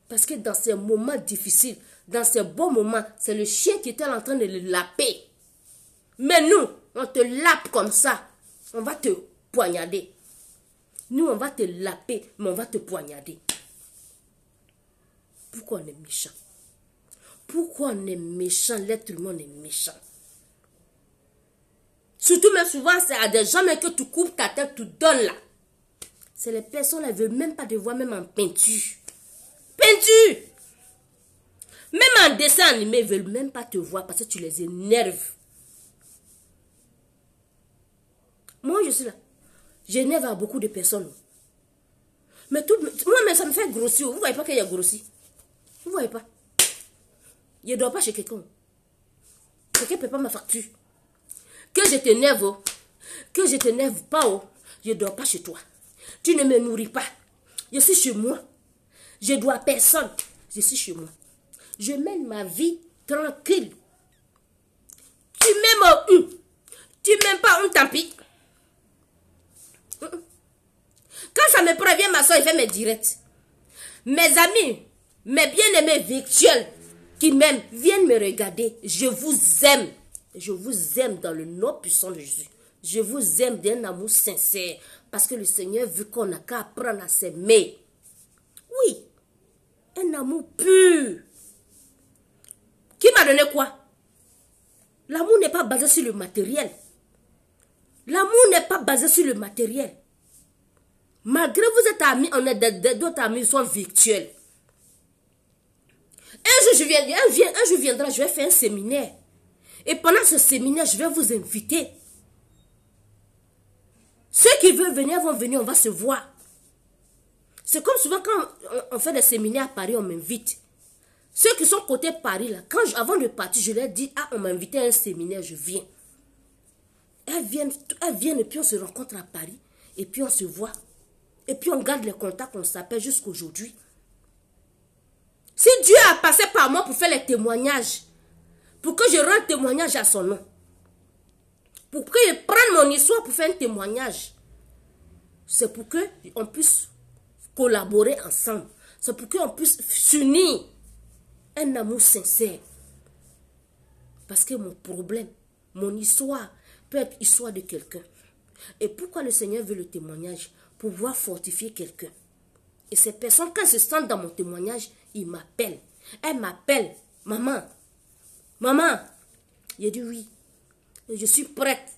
Parce que dans ces moments difficiles, dans ces bons moments, c'est le chien qui était en train de le laper. Mais nous, on te lape comme ça. On va te poignarder. Nous, on va te laper, mais on va te poignarder. Pourquoi on est méchant? Pourquoi on est méchant? L'être humain est méchant. Surtout, même souvent, c'est à des gens que tu coupes ta tête, tu donnes là. C'est les personnes qui ne veulent même pas te voir, même en peinture. Peinture! Même en dessin animé, ils ne veulent même pas te voir parce que tu les énerves. Moi, je suis là. J'énerve à beaucoup de personnes. Mais moi-même, ça me fait grossir. Vous ne voyez pas qu'il y a grossi? Vous ne voyez pas? Je ne dors pas chez quelqu'un. Quelqu'un ne paie pas ma facture. Que je t'énerve, que je t'énerve pas, je ne dors pas chez toi. Tu ne me nourris pas. Je suis chez moi. Je ne dois à personne. Je suis chez moi. Je mène ma vie tranquille. Tu m'aimes, tu m'aimes pas, tant pis. Quand ça me prévient, ma soeur, il fait mes directs. Mes amis, mes bien-aimés virtuels qui m'aiment, viennent me regarder. Je vous aime. Je vous aime dans le nom puissant de Jésus. Je vous aime d'un amour sincère. Parce que le Seigneur veut qu'on n'a qu'à apprendre à s'aimer. Oui. Un amour pur. Qui m'a donné quoi? L'amour n'est pas basé sur le matériel. L'amour n'est pas basé sur le matériel. Malgré vous êtes amis, on est d'autres amis, ils sont virtuels. Un jour viendra, je vais faire un séminaire. Et pendant ce séminaire, je vais vous inviter. Ceux qui veulent venir vont venir, on va se voir. C'est comme souvent quand on fait des séminaires à Paris, on m'invite. Ceux qui sont côté Paris, là, avant de partir, je leur dis, on m'a invité à un séminaire, je viens. Elles viennent et puis on se rencontre à Paris. Et puis on se voit. Et puis on garde les contacts, on s'appelle jusqu'aujourd'hui. Si Dieu a passé par moi pour faire les témoignages, pour que je rende témoignage à son nom, pour qu'il prenne mon histoire pour faire un témoignage, c'est pour qu'on puisse collaborer ensemble. C'est pour qu'on puisse s'unir. Un amour sincère. Parce que mon problème, mon histoire, peut être l'histoire de quelqu'un. Et pourquoi le Seigneur veut le témoignage? Pour pouvoir fortifier quelqu'un. Et ces personnes, quand elles se sentent dans mon témoignage, ils m'appellent. Elles m'appellent. Maman. Maman. J'ai dit oui. Et je suis prête.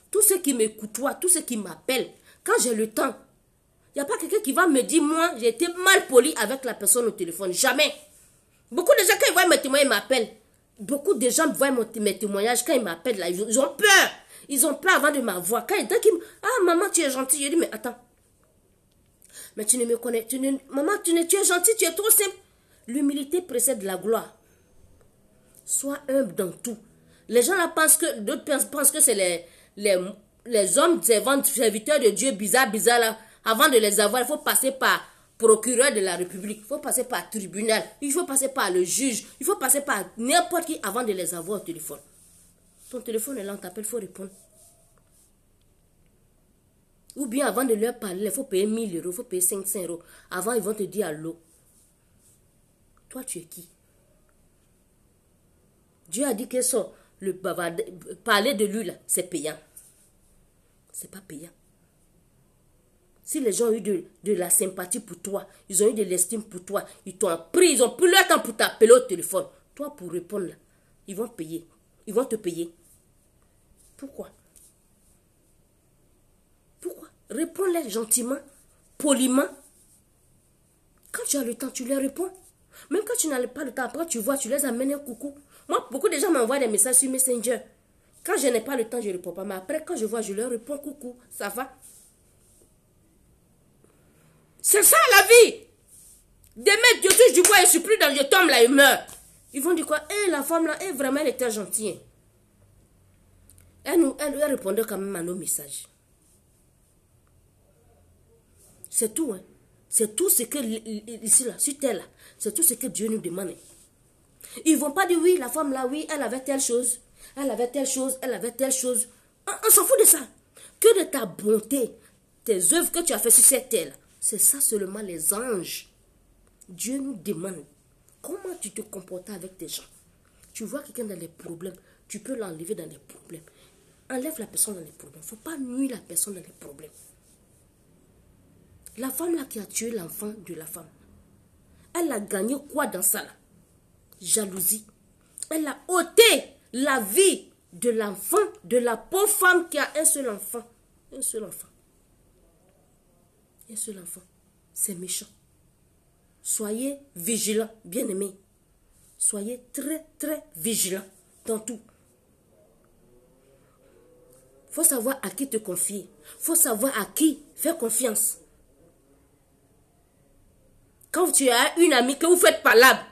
Tous ceux qui m'écoutent, tous ceux qui m'appellent, quand j'ai le temps, il n'y a pas quelqu'un qui va me dire, moi, j'ai été mal poli avec la personne au téléphone. Jamais. Beaucoup de gens, quand ils voient mes témoignages, ils m'appellent. Beaucoup de gens voient mes témoignages, quand ils m'appellent, là, ils ont peur. Ils ont peur avant de m'avoir. Quand ils me... Ah, maman, tu es gentille. Je dis, mais attends. Mais tu ne me connais. Maman, tu es gentille, tu es trop simple. L'humilité précède la gloire. Sois humble dans tout. Les gens là pensent que, d'autres pensent que c'est les hommes serviteurs de Dieu bizarres là. Avant de les avoir, il faut passer par procureur de la République. Il faut passer par tribunal. Il faut passer par le juge. Il faut passer par n'importe qui avant de les avoir au téléphone. Ton téléphone est là, on t'appelle, il faut répondre. Ou bien avant de leur parler, il faut payer 1000 euros, il faut payer 500 euros. Avant, ils vont te dire allô. Toi, tu es qui? Dieu a dit que parler de lui, là, c'est payant. C'est pas payant. Si les gens ont eu de la sympathie pour toi, ils ont eu de l'estime pour toi, ils t'ont pris, ils ont pris leur temps pour t'appeler au téléphone. Toi, pour répondre, là, ils vont payer. Ils vont te payer. Pourquoi? Pourquoi? Réponds-les gentiment, poliment. Quand tu as le temps, tu leur réponds. Même quand tu n'as pas le temps, après tu vois, tu les amènes un coucou. Moi, beaucoup de gens m'envoient des messages sur Messenger. Quand je n'ai pas le temps, je ne réponds pas. Mais après, quand je vois, je leur réponds coucou. Ça va? C'est ça la vie. Demain, Dieu touche du bois, je suis plus dans je tombe là, il meurt. Ils vont dire quoi? La femme là, vraiment, elle était gentille. Elle répondait quand même à nos messages. C'est tout, hein. C'est tout ce que, ici là, sur terre là, c'est tout ce que Dieu nous demande. Ils ne vont pas dire oui, la femme là, oui, elle avait telle chose, elle avait telle chose, elle avait telle chose. On s'en fout de ça. Que de ta bonté, tes œuvres que tu as fait sur cette terre là. C'est ça seulement les anges. Dieu nous demande comment tu te comportes avec tes gens. Tu vois quelqu'un dans les problèmes, tu peux l'enlever dans les problèmes. Enlève la personne dans les problèmes. Il ne faut pas nuire la personne dans les problèmes. La femme là qui a tué l'enfant de la femme, elle a gagné quoi dans ça là? Jalousie. Elle a ôté la vie de l'enfant, de la pauvre femme qui a un seul enfant. Un seul enfant. Un seul enfant. C'est méchant. Soyez vigilants, bien-aimés. Soyez très, très vigilants dans tout. Il faut savoir à qui te confier. Il faut savoir à qui faire confiance. Quand tu as une amie que vous faites palabre,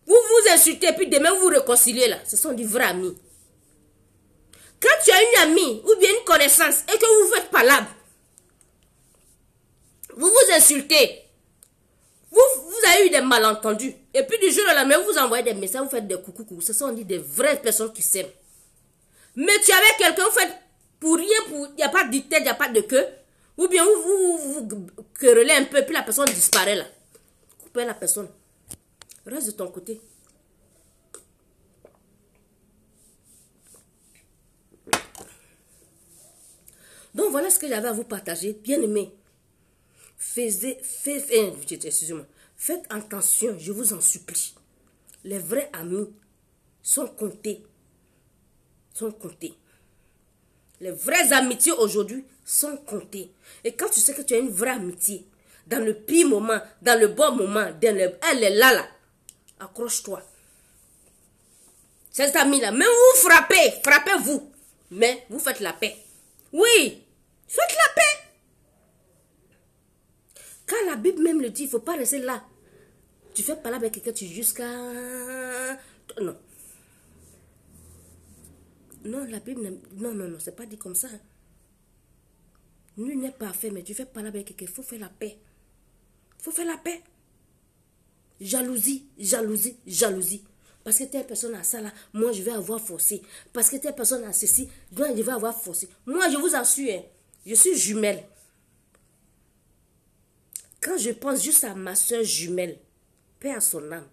vous vous insultez, puis demain vous vous réconciliez là. Ce sont des vrais amis. Quand tu as une amie ou bien une connaissance et que vous faites palabre, vous vous insultez, vous avez eu des malentendus, et puis du jour au lendemain, vous envoyez des messages, vous faites des coucou. Ce sont des vraies personnes qui s'aiment. Mais tu es avec quelqu'un, vous faites pour rien, il n'y a pas de tête, il n'y a pas de queue, ou bien vous querellez un peu, puis la personne disparaît là. Coupez la personne. Reste de ton côté. Donc voilà ce que j'avais à vous partager. Bien aimé. Excusez-moi. Faites attention, je vous en supplie. Les vrais amis sont comptés. Sont comptés. Les vraies amitiés aujourd'hui sont comptées. Et quand tu sais que tu as une vraie amitié, dans le pire moment, dans le bon moment, elle est là. Accroche-toi. Cette amie-là, même vous frappez-vous. Mais vous faites la paix. Oui, faites la paix. Quand la Bible même le dit, il ne faut pas rester là. Tu fais parler avec quelqu'un, tu jusqu'à... Non. Non, la Bible... Non, c'est pas dit comme ça. Nul n'est parfait, mais tu fais parler avec quelqu'un, il faut faire la paix. Il faut faire la paix. Jalousie. Parce que telle personne a ça là, moi je vais avoir forcé. Parce que telle personne a ceci, je vais avoir forcé. Moi je vous assure, je suis jumelle. Quand je pense juste à ma soeur jumelle, paix à son âme.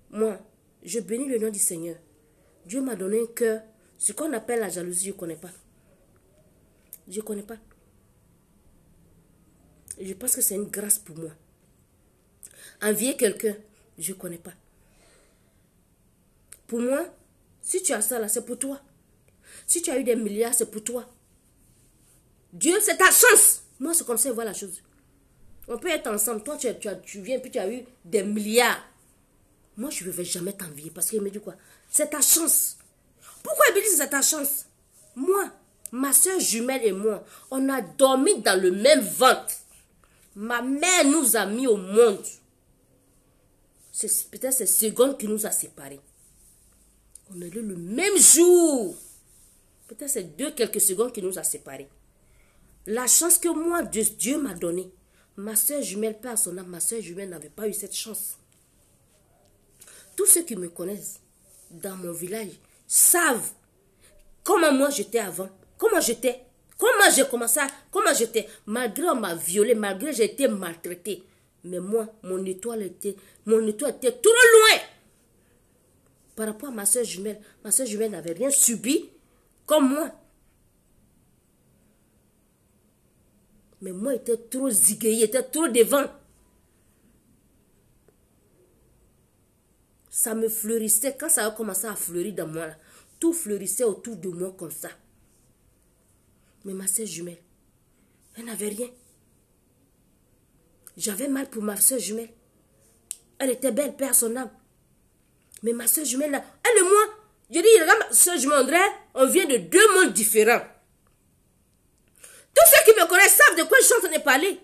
Moi, je bénis le nom du Seigneur. Dieu m'a donné un cœur. Ce qu'on appelle la jalousie, je ne connais pas. Je ne connais pas. Je pense que c'est une grâce pour moi. Envier quelqu'un, je ne connais pas. Pour moi, si tu as ça là, c'est pour toi. Si tu as eu des milliards, c'est pour toi. Dieu, c'est ta chance. Moi, c'est comme ça, je vois la chose. On peut être ensemble. Toi, tu viens, puis tu as eu des milliards. Moi, je ne vais jamais t'envier parce qu'il me dit quoi? C'est ta chance. Pourquoi il me dit que c'est ta chance? Moi, ma soeur jumelle et moi, on a dormi dans le même ventre. Ma mère nous a mis au monde. C'est peut-être ces secondes qui nous a séparés. On est né le même jour. Peut-être c'est quelques secondes qui nous a séparés. La chance que moi, Dieu m'a donnée. Ma soeur jumelle, paix à son âme, ma soeur jumelle n'avait pas eu cette chance. Tous ceux qui me connaissent dans mon village savent comment moi j'étais avant. Comment j'étais. Comment j'ai commencé, comment j'étais. Malgré on m'a violée, malgré j'ai été maltraitée. Mais moi, mon étoile était trop loin. Par rapport à ma soeur jumelle n'avait rien subi comme moi. Mais moi, j'étais trop ziguée, j'étais trop devant. Ça me fleurissait. Quand ça a commencé à fleurir dans moi, là, tout fleurissait autour de moi comme ça. Mais ma soeur jumelle, elle n'avait rien. J'avais mal pour ma soeur jumelle. Elle était belle, paix à son âme. Mais ma soeur jumelle, là, elle et moi, je dis, regarde, ma soeur jumelle, André, on vient de deux mondes différents. Tous ceux qui me connaissent savent de quoi je suis en train de parler.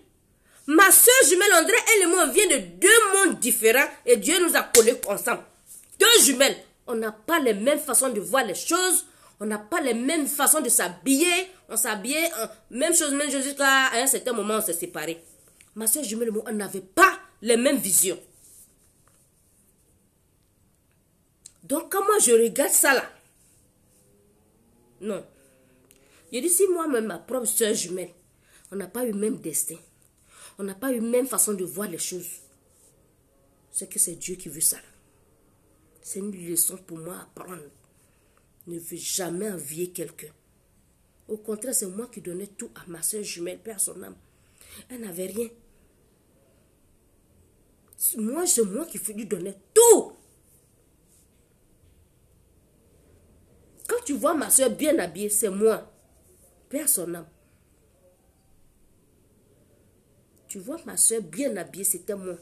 Ma soeur jumelle André, elle et moi, on vient de deux mondes différents et Dieu nous a collés ensemble. Deux jumelles. On n'a pas les mêmes façons de voir les choses. On n'a pas les mêmes façons de s'habiller. On s'habillait, même chose, jusqu'à un certain moment, on s'est séparés. Ma soeur jumelle et moi, on n'avait pas les mêmes visions. Donc, quand moi je regarde ça là, non. Je dis, si moi-même, ma propre soeur jumelle, on n'a pas eu le même destin. On n'a pas eu la même façon de voir les choses. C'est que c'est Dieu qui veut ça. C'est une leçon pour moi à apprendre. Ne veux jamais envier quelqu'un. Au contraire, c'est moi qui donnais tout à ma soeur jumelle, paix à son âme. Elle n'avait rien. Moi, c'est moi qui lui donnais tout. Quand tu vois ma soeur bien habillée, c'est moi. Paix à son âme. Tu vois ma soeur bien habillée, c'était moi.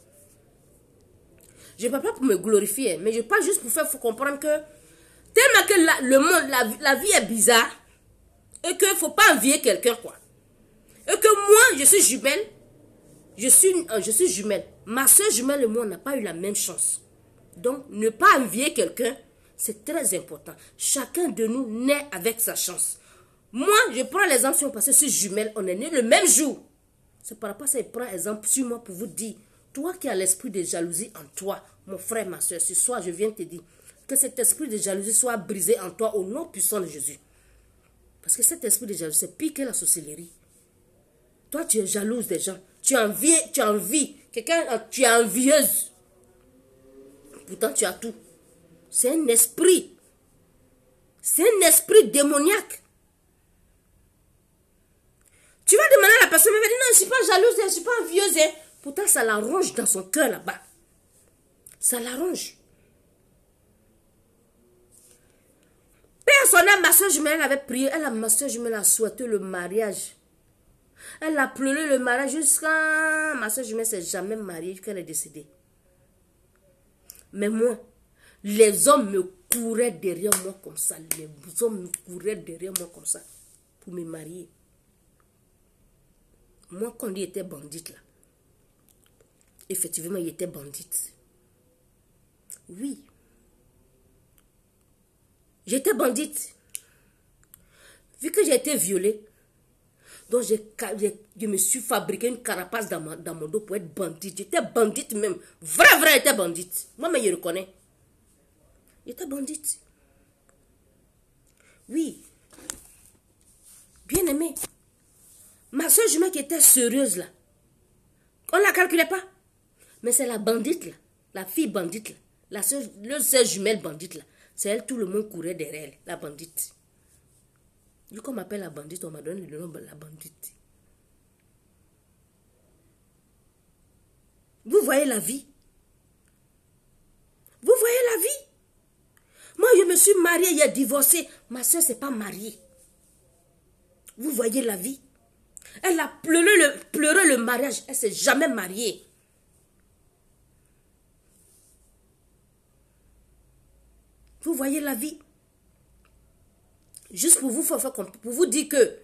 Je ne parle pas pour me glorifier, mais je parle juste pour faire comprendre que tellement que le monde, la vie est bizarre et qu'il ne faut pas envier quelqu'un, quoi. Et que moi, je suis jumelle. Je suis jumelle. Ma soeur jumelle et moi, on n'a pas eu la même chance. Donc, ne pas envier quelqu'un, c'est très important. Chacun de nous naît avec sa chance. Moi, je prends l'exemple si on passe sur jumelle, on est né le même jour. C'est par rapport à ça, je prends exemple sur moi pour vous dire, toi qui as l'esprit de jalousie en toi, mon frère, ma soeur, ce soir, je viens te dire que cet esprit de jalousie soit brisé en toi au nom puissant de Jésus. Parce que cet esprit de jalousie, c'est pire que la sorcellerie. Toi, tu es jalouse des gens. Tu envies. Quelqu'un, tu es envieuse. Pourtant, tu as tout. C'est un esprit. C'est un esprit démoniaque. Tu vas demander à la personne, elle va dire, non, je ne suis pas jalouse, je ne suis pas envieuse. Hein. Pourtant, ça la ronge dans son cœur là-bas. Ça la ronge. Père, son âme, ma soeur jumelle avait prié. Ma soeur jumelle a souhaité le mariage. Elle a pleuré le mariage jusqu'à... Ma soeur jumelle ne s'est jamais mariée qu'elle est décédée. Mais moi, les hommes me couraient derrière moi comme ça. Les hommes me couraient derrière moi comme ça. Pour me marier. Moi, quand il était bandite là, effectivement, il était bandite. Oui. J'étais bandite. Vu que j'ai été violée, donc je me suis fabriqué une carapace dans mon dos pour être bandite. J'étais bandite même. Vrai, j'étais bandite. Moi-même, je reconnais. J'étais bandite. Oui. Bien aimé. Ma soeur jumelle qui était sérieuse là, on ne la calculait pas. Mais c'est la bandite là, la fille bandite là, le soeur jumelle bandite là. C'est elle, tout le monde courait derrière elle, la bandite. Vu qu'on m'appelle la bandite, on m'a donné le nom de la bandite. Vous voyez la vie? Vous voyez la vie? Moi, je me suis mariée, j'ai divorcé. Ma soeur ne s'est pas mariée. Vous voyez la vie? Elle a pleuré le mariage. Elle ne s'est jamais mariée. Vous voyez la vie? Juste pour vous dire que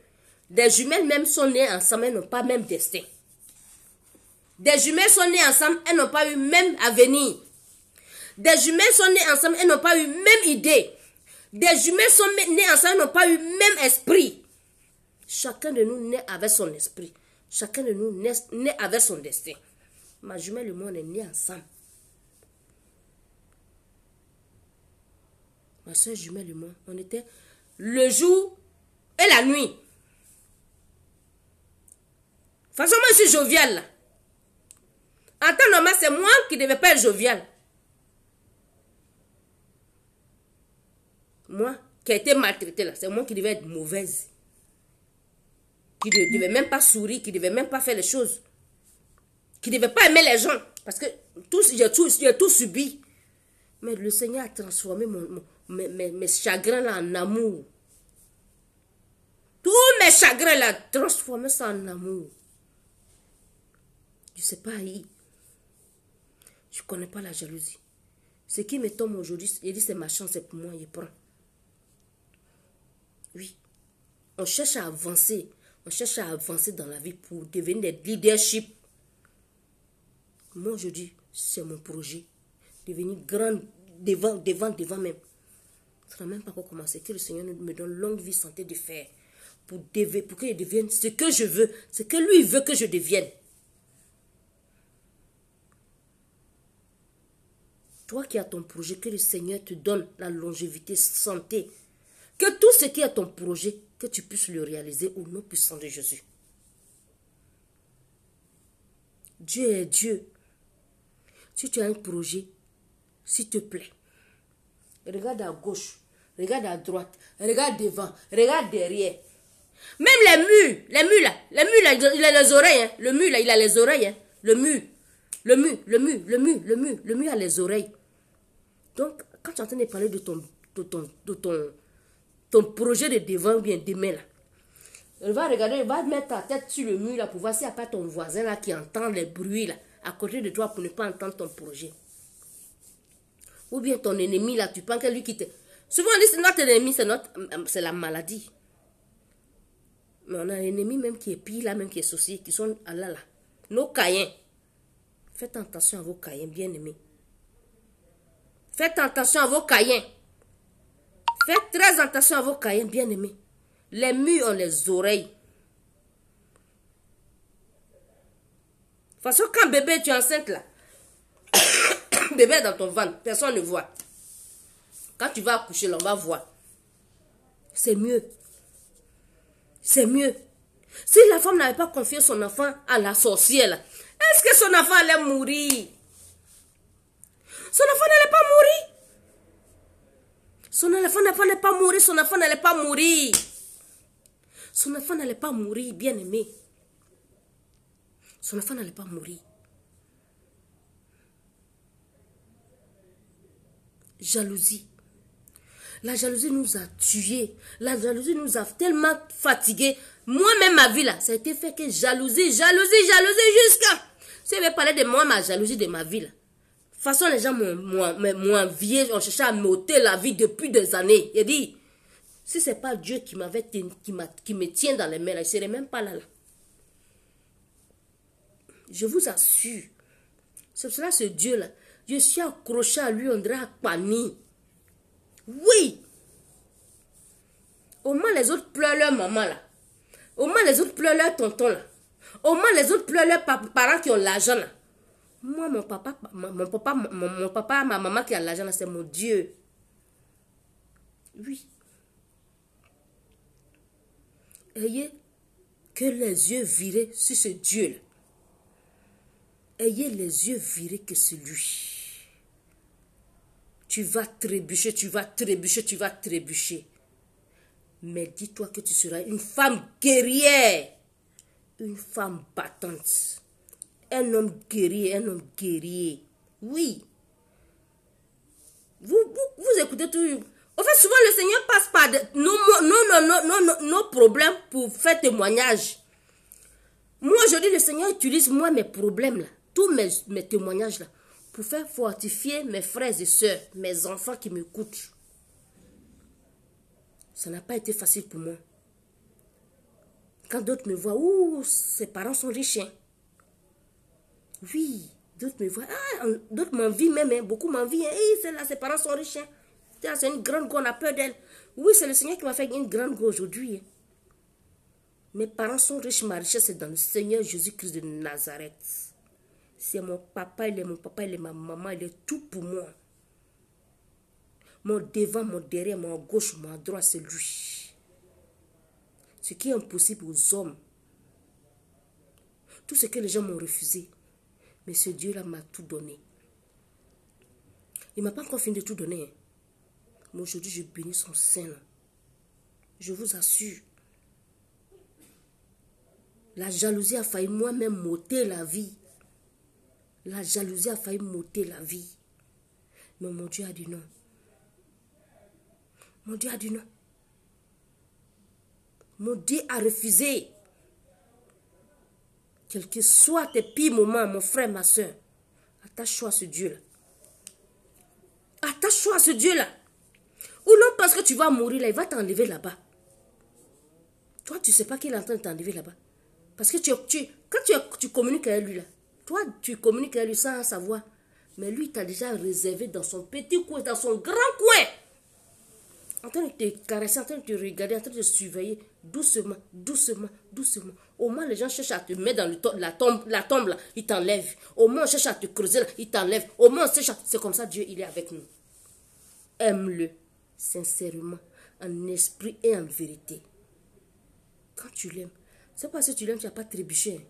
des jumelles même sont nées ensemble, elles n'ont pas même destin. Des jumelles sont nées ensemble, elles n'ont pas eu même avenir. Des jumelles sont nées ensemble, elles n'ont pas eu même idée. Des jumelles sont nées ensemble, elles n'ont pas eu même esprit. Chacun de nous naît avec son esprit. Chacun de nous naît avec son destin. Ma jumelle et moi, on est nés ensemble. Ma soeur jumelle et moi, on était le jour et la nuit. De toute façon, moi, je suis joviale là. En temps normal, c'est moi qui ne devais pas être joviale. Moi, qui a été maltraitée là, c'est moi qui devais être mauvaise. Qui ne devait même pas sourire, qui ne devait même pas faire les choses. Qui ne devait pas aimer les gens. Parce que j'ai tout subi. Mais le Seigneur a transformé mes chagrins là en amour. Tous mes chagrins là, transformé ça en amour. Je ne sais pas haïr. Je ne connais pas la jalousie. Ce qui me tombe aujourd'hui, il dit c'est ma chance, c'est pour moi, il prend. Oui. On cherche à avancer. On cherche à avancer dans la vie pour devenir des leadership. Moi aujourd'hui, c'est mon projet. Devenir grand devant même. Ça n'a même pas encore commencé. Que le Seigneur me donne longue vie, santé de faire. Pour que je devienne ce que je veux. Ce que lui veut que je devienne. Toi qui as ton projet, que le Seigneur te donne la longévité, santé. Que tout ce qui est ton projet, que tu puisses le réaliser au nom puissant de Jésus. Dieu est Dieu. Si tu as un projet, s'il te plaît, regarde à gauche, regarde à droite, regarde devant, regarde derrière. Même les murs là, il a les oreilles. Hein. Le mur là, il a les oreilles. Hein. Le mur a les oreilles. Donc, quand tu es en train de parler de ton projet de devant ou bien demain là, il va regarder, il va mettre ta tête sur le mur là pour voir s'il n'y a pas ton voisin là qui entend les bruits là, à côté de toi pour ne pas entendre ton projet. Ou bien ton ennemi là, tu penses que lui qui te... Souvent on dit c'est notre ennemi, c'est la maladie. Mais on a un ennemi même qui est pire là, même qui est sorcier, qui sont là. Nos caïens. Faites attention à vos caïens, bien aimés. Faites attention à vos caïens. Faites très attention à vos caïens, bien aimés. Les murs ont les oreilles. De toute façon, quand bébé, tu es enceinte là, bébé est dans ton ventre, personne ne voit. Quand tu vas accoucher, là, on va voir. C'est mieux. C'est mieux. Si la femme n'avait pas confié son enfant à la sorcière, là, est-ce que son enfant allait mourir? Son enfant n'allait pas mourir. Son enfant n'allait pas mourir. Son enfant n'allait pas mourir. Son enfant n'allait pas mourir, bien aimé. Son enfant n'allait pas mourir. Jalousie. La jalousie nous a tués. La jalousie nous a tellement fatigués. Moi-même, ma vie, là, ça a été fait que jalousie jusqu'à... Si je vais parler de moi, ma jalousie de ma vie, là. De toute façon, les gens m'ont envié, ont cherché à m'ôter la vie depuis des années. Il dit, si ce n'est pas Dieu qui me tient dans les mains, là, je ne serais même pas là. Je vous assure. C'est pour cela, ce Dieu-là, je suis accroché à lui, on dirait à Pani. Oui. Au moins, les autres pleurent leur maman, là. Au moins, les autres pleurent leur tonton, là. Au moins, les autres pleurent leurs parents qui ont l'argent, là. Moi, mon papa, ma maman qui a l'argent, là, c'est mon Dieu. Oui. Ayez que les yeux virés sur ce Dieu-là. Ayez les yeux virés que c'est lui. Tu vas trébucher, tu vas trébucher, tu vas trébucher. Mais dis-toi que tu seras une femme guerrière. Une femme battante. Un homme guerrier, un homme guerrier. Oui. Vous écoutez tout. En fait, souvent, le Seigneur passe par nos problèmes pour faire témoignage. Moi, aujourd'hui, le Seigneur utilise mes problèmes là. Tous mes témoignages là. Pour faire fortifier mes frères et sœurs, mes enfants qui m'écoutent. Ça n'a pas été facile pour moi. Quand d'autres me voient, ouh, ses parents sont riches. Hein. Oui, d'autres me voient, ah, d'autres m'envient même, hein, beaucoup m'envient. Hey, celle-là, ses parents sont riches. Hein. C'est une grande go, on a peur d'elle. Oui, c'est le Seigneur qui m'a fait une grande go aujourd'hui. Hein. Mes parents sont riches, ma richesse est dans le Seigneur Jésus-Christ de Nazareth. C'est mon papa, il est mon papa, il est ma maman, il est tout pour moi. Mon devant, mon derrière, mon gauche, mon droit, c'est lui. Ce qui est impossible aux hommes. Tout ce que les gens m'ont refusé. Mais ce Dieu-là m'a tout donné. Il ne m'a pas encore fini de tout donner. Hein. Mais aujourd'hui, je bénis son sein. Je vous assure. La jalousie a failli moi-même m'ôter la vie. La jalousie a failli m'ôter la vie. Mais mon Dieu a dit non. Mon Dieu a dit non. Mon Dieu a refusé. Quel que soit tes pires moments, mon frère, ma soeur, attache-toi à ce Dieu-là. Attache-toi à ce Dieu-là. Ou non, parce que tu vas mourir là, il va t'enlever là-bas. Toi, tu ne sais pas qu'il est en train de t'enlever là-bas. Parce que quand tu communiques avec lui là, toi, tu communiques avec lui sans savoir. Mais lui, il t'a déjà réservé dans son petit coin, dans son grand coin. En train de te caresser, en train de te regarder, en train de te surveiller, doucement, doucement, doucement. Au moins, les gens cherchent à te mettre dans la tombe là, ils t'enlèvent. Au moins, on cherche à te creuser là, ils t'enlèvent. Au moins, c'est comme ça, Dieu, il est avec nous. Aime-le, sincèrement, en esprit et en vérité. Quand tu l'aimes, c'est parce que tu l'aimes, tu n'as pas trébuché.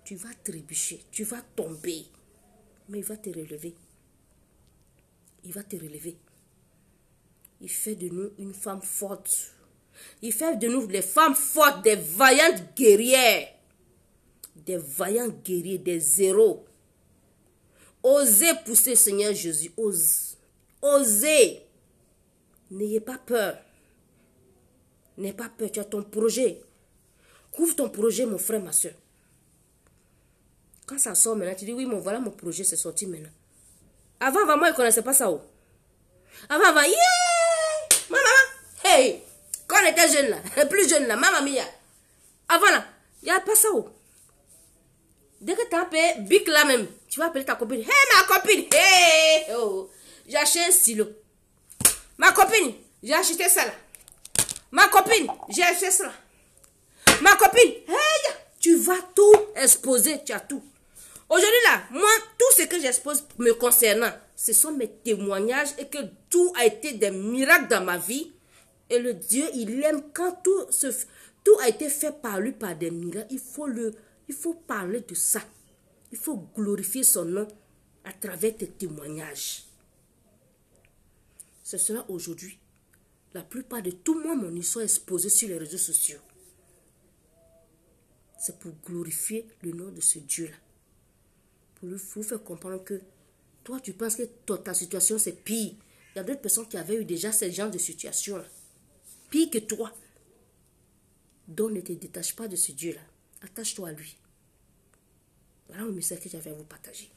Tu vas trébucher, tu vas tomber. Mais il va te relever. Il va te relever. Il fait de nous une femme forte. Il fait de nous des femmes fortes, des vaillantes guerrières. Des vaillants guerriers, des héros. Osez pousser, Seigneur Jésus. Osez. N'ayez pas peur. N'aie pas peur, tu as ton projet. Couvre ton projet, mon frère, ma soeur. Quand ça sort maintenant, tu dis, oui, voilà mon projet, c'est sorti maintenant. Avant, moi, je ne connaissais pas ça. Oh. Avant, yeah! Maman, hey! Quand on était jeune là, plus jeune là, maman mia. Avant là, il n'y a pas ça. Oh. Dès que tu as appelé Bic là même, tu vas appeler ta copine. Hey, ma copine! Hey! Oh. J'ai acheté un stylo. Ma copine, j'ai acheté ça là. Ma copine, j'ai acheté ça là. Ma copine, hey! Tu vas tout exposer, tu as tout. Aujourd'hui là, moi, tout ce que j'expose me concernant, ce sont mes témoignages et que tout a été des miracles dans ma vie. Et le Dieu, il aime quand tout a été fait par lui par des miracles. Il faut parler de ça. Il faut glorifier son nom à travers tes témoignages. Ce sera aujourd'hui. La plupart de tout moi, mon histoire est exposée sur les réseaux sociaux. C'est pour glorifier le nom de ce Dieu-là. Pour vous faire comprendre que toi, tu penses que ta situation, c'est pire. Il y a d'autres personnes qui avaient eu déjà ce genre de situation-là. Pire que toi. Donc, ne te détache pas de ce Dieu-là. Attache-toi à lui. Voilà le message que j'avais à vous partager.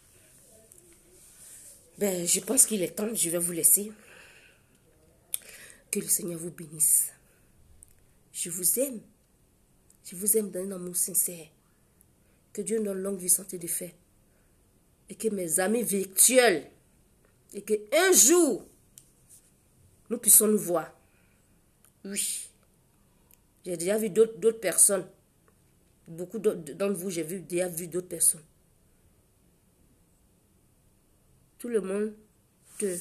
Ben, je pense qu'il est temps. Je vais vous laisser. Que le Seigneur vous bénisse. Je vous aime. Je vous aime d'un amour sincère. Que Dieu nous donne longue vie, santé de fer. Et que mes amis virtuels, et qu'un jour, nous puissions nous voir. Oui. J'ai déjà vu d'autres personnes. Beaucoup d'entre vous, j'ai déjà vu d'autres personnes. Tout le monde te...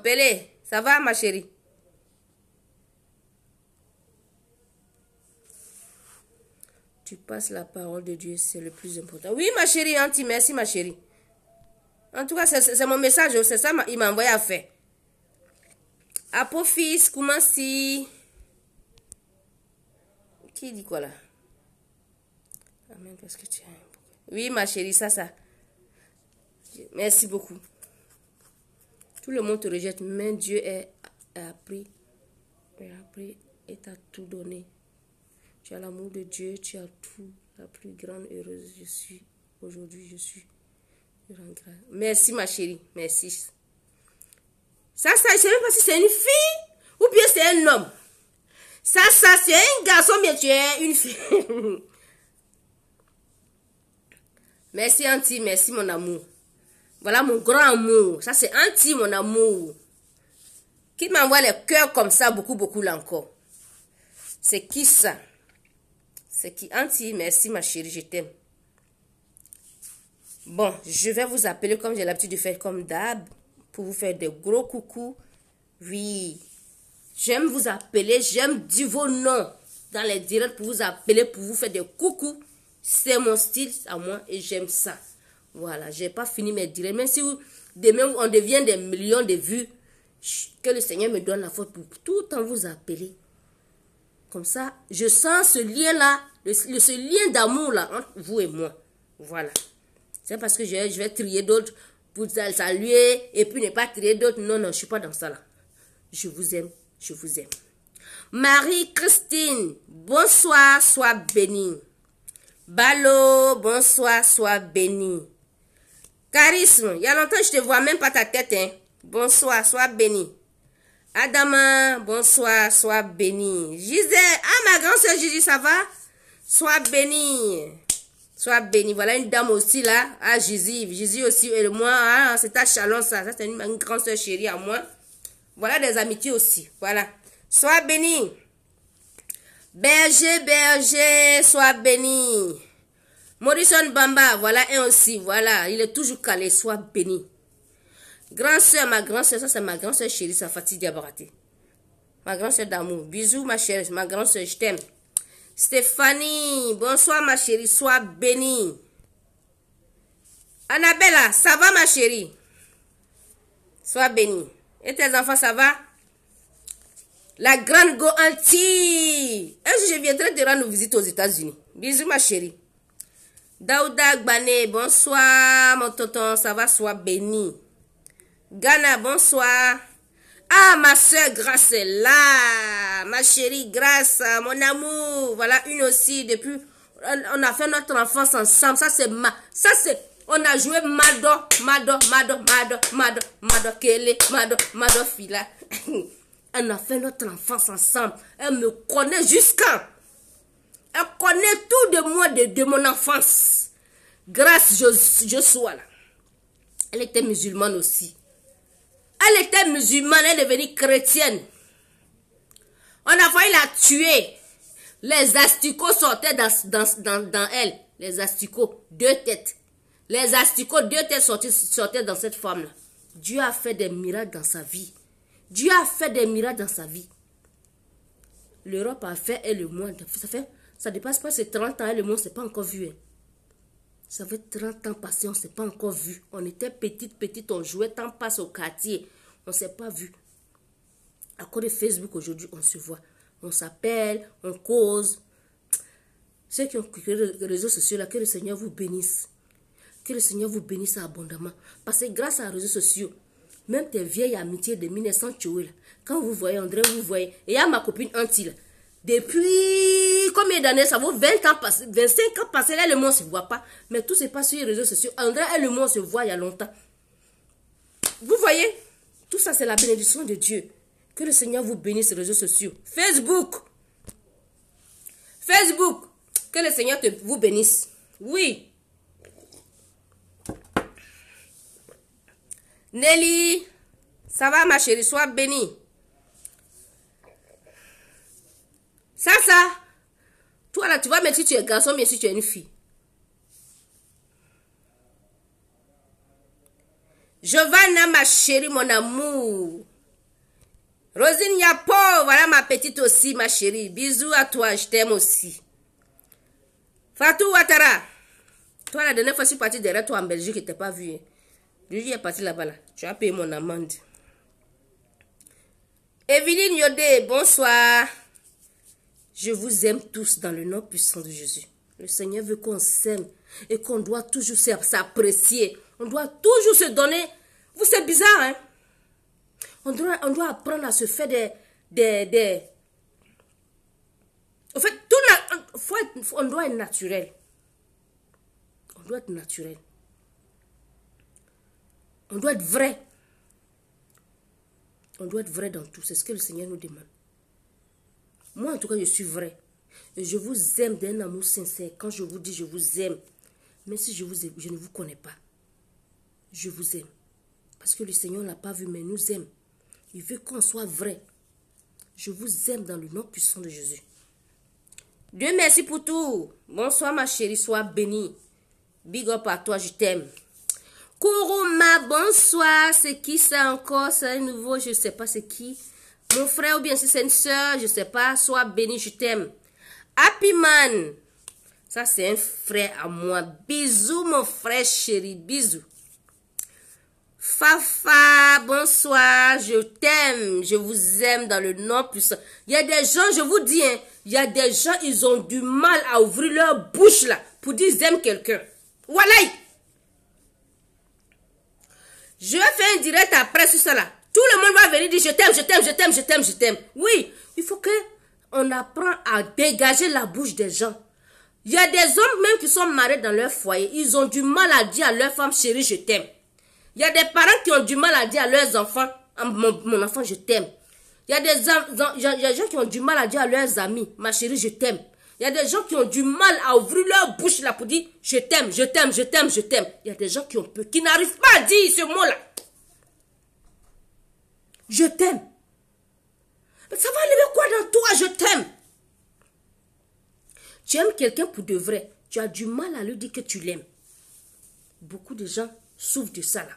Pelé, ça va ma chérie? Tu passes la parole de Dieu, c'est le plus important. Oui, ma chérie, Auntie, merci, ma chérie. En tout cas, c'est mon message, c'est ça, il m'a envoyé à faire. Apophis, comment si... Qui dit quoi là? Amen, parce que tu as... Oui, ma chérie, ça. Merci beaucoup. Tout le monde te rejette, mais Dieu a appris et t'a tout donné. Tu as l'amour de Dieu, tu as tout. La plus grande heureuse je suis. Aujourd'hui, je suis. Merci, ma chérie. Merci. Ça, je ne sais même pas si c'est une fille ou bien c'est un homme. Ça, c'est un garçon, bien tu es une fille. Merci, Auntie. Merci, mon amour. Voilà mon grand amour. Ça, c'est Auntie, mon amour. Qui m'envoie les cœurs comme ça, beaucoup, beaucoup là encore. C'est qui ça? C'est qui? Auntie, merci, ma chérie, je t'aime. Bon, je vais vous appeler comme j'ai l'habitude de faire comme d'hab. Pour vous faire des gros coucou. Oui. J'aime vous appeler, j'aime dire vos noms dans les directs pour vous appeler, pour vous faire des coucou. C'est mon style à moi et j'aime ça. Voilà, j'ai pas fini mes directs. Même si demain on devient des millions de vues, que le Seigneur me donne la faute pour tout le temps vous appeler. Comme ça, je sens ce lien-là, ce lien d'amour-là entre vous et moi. Voilà. C'est parce que je vais trier d'autres pour saluer et puis ne pas trier d'autres. Non, non, je suis pas dans ça là. Je vous aime, je vous aime. Marie-Christine, bonsoir, sois bénie. Balo, bonsoir, sois bénie. Charisme, il y a longtemps je te vois même pas ta tête, hein. Bonsoir, sois bénie. Adama, bonsoir, sois bénie. Gisèle, ah ma grande soeur Gigi, ça va? Sois bénie. Sois bénie. Voilà une dame aussi là. Ah, Gigi aussi. Et moi, ah, c'est ta chalon ça. Ça, c'est une grande soeur chérie à moi. Voilà des amitiés aussi. Voilà. Sois bénie. Berger, sois béni. Morrison Bamba, voilà un aussi. Voilà, il est toujours calé. Sois béni. Grand soeur, ma grand soeur, ça c'est ma grand soeur chérie, ça Fatih Diabarate. Ma grand soeur d'amour. Bisous, ma chérie, ma grand soeur, je t'aime. Stéphanie, bonsoir ma chérie, sois bénie. Annabella, ça va ma chérie? Sois bénie. Et tes enfants, ça va? La grande Go Anti. Est-ce que je viendrai te rendre visite aux États-Unis? Bisous ma chérie. Daouda Gbane, bonsoir mon tonton, ça va? Sois bénie. Ghana, bonsoir. Ah, ma soeur Grâce est là. Ma chérie Grâce, mon amour. Voilà une aussi. Depuis, on a fait notre enfance ensemble. Ça, c'est, on a joué Mado, Kele, Mado, Fila. On a fait notre enfance ensemble. Elle me connaît jusqu'à. Elle connaît tout de moi, de mon enfance. Grâce, je sois là. Elle était musulmane aussi. Elle était musulmane, elle est devenue chrétienne. On a failli la tuer. Les asticots sortaient dans elle. Les asticots, 2 têtes. Les asticots, 2 têtes sortaient dans cette femme-là. Dieu a fait des miracles dans sa vie. Dieu a fait des miracles dans sa vie. L'Europe a fait et le monde. Ça dépasse pas ces 30 ans et le monde, c'est pas encore vu. Hein. Ça fait 30 ans passés, on ne s'est pas encore vu. On était petite, on jouait, tant passe au quartier. On ne s'est pas vu. À cause de Facebook, aujourd'hui, on se voit. On s'appelle, on cause. Ceux qui ont créé les réseaux sociaux, là, que le Seigneur vous bénisse. Que le Seigneur vous bénisse abondamment. Parce que grâce à les réseaux sociaux, même tes vieilles amitiés de 1900, quand vous voyez André, vous voyez. Et il y a ma copine Anti, là. Depuis combien d'années, ça vaut 20 ans passés, 25 ans passés, là, le monde ne se voit pas. Mais tout se passe sur les réseaux sociaux. André et le monde se voient il y a longtemps. Vous voyez, tout ça, c'est la bénédiction de Dieu. Que le Seigneur vous bénisse les réseaux sociaux. Facebook, que le Seigneur vous bénisse. Oui. Nelly, ça va ma chérie, sois bénie. Ça, toi là, tu vas mettre si tu es garçon, mais si tu es une fille. Giovanna, ma chérie, mon amour. Rosine Yapo, voilà ma petite aussi, ma chérie. Bisous à toi, je t'aime aussi. Fatou Ouattara. Toi, la dernière fois, je suis partie derrière toi en Belgique, je ne t'ai pas vu. Hein. Lui, est parti là-bas. Là. Tu as payé mon amende. Evelyne Yodé, bonsoir. Je vous aime tous dans le nom puissant de Jésus. Le Seigneur veut qu'on s'aime et qu'on doit toujours s'apprécier. On doit toujours se donner. Vous, c'est bizarre, hein? On doit apprendre à se faire des... En fait, on doit être naturel. On doit être naturel. On doit être vrai. On doit être vrai dans tout. C'est ce que le Seigneur nous demande. Moi, en tout cas, je suis vrai. Et je vous aime d'un amour sincère. Quand je vous dis je vous aime, même si je ne vous connais pas, je vous aime. Parce que le Seigneur ne l'a pas vu, mais il nous aime. Il veut qu'on soit vrai. Je vous aime dans le nom puissant de Jésus. Dieu merci pour tout. Bonsoir ma chérie, sois bénie. Big up à toi, je t'aime. Kourouma, bonsoir. C'est qui ça encore? C'est un nouveau, je ne sais pas c'est qui. Mon frère ou bien si c'est une soeur, je ne sais pas. Sois béni, je t'aime. Happy Man. Ça c'est un frère à moi. Bisous mon frère chéri, bisous. Fafa, bonsoir. Je t'aime. Je vous aime dans le nom puissant. Il y a des gens, je vous dis, hein, il y a des gens, ils ont du mal à ouvrir leur bouche là pour dire ils aiment quelqu'un. Voilà. Je vais faire un direct après sur ça là. Tout le monde va venir dire je t'aime, je t'aime, je t'aime, je t'aime, je t'aime. Oui, il faut que on apprend à dégager la bouche des gens. Il y a des hommes même qui sont mariés dans leur foyer. Ils ont du mal à dire à leur femme chérie je t'aime. Il y a des parents qui ont du mal à dire à leurs enfants mon enfant je t'aime. Il y a des gens qui ont du mal à dire à leurs amis ma chérie je t'aime. Il y a des gens qui ont du mal à ouvrir leur bouche là pour dire je t'aime, je t'aime, je t'aime, je t'aime. Il y a des gens qui n'arrivent pas à dire ce mot là. Je t'aime. Mais ça va enlever quoi dans toi, je t'aime? Tu aimes quelqu'un pour de vrai. Tu as du mal à lui dire que tu l'aimes. Beaucoup de gens souffrent de ça là.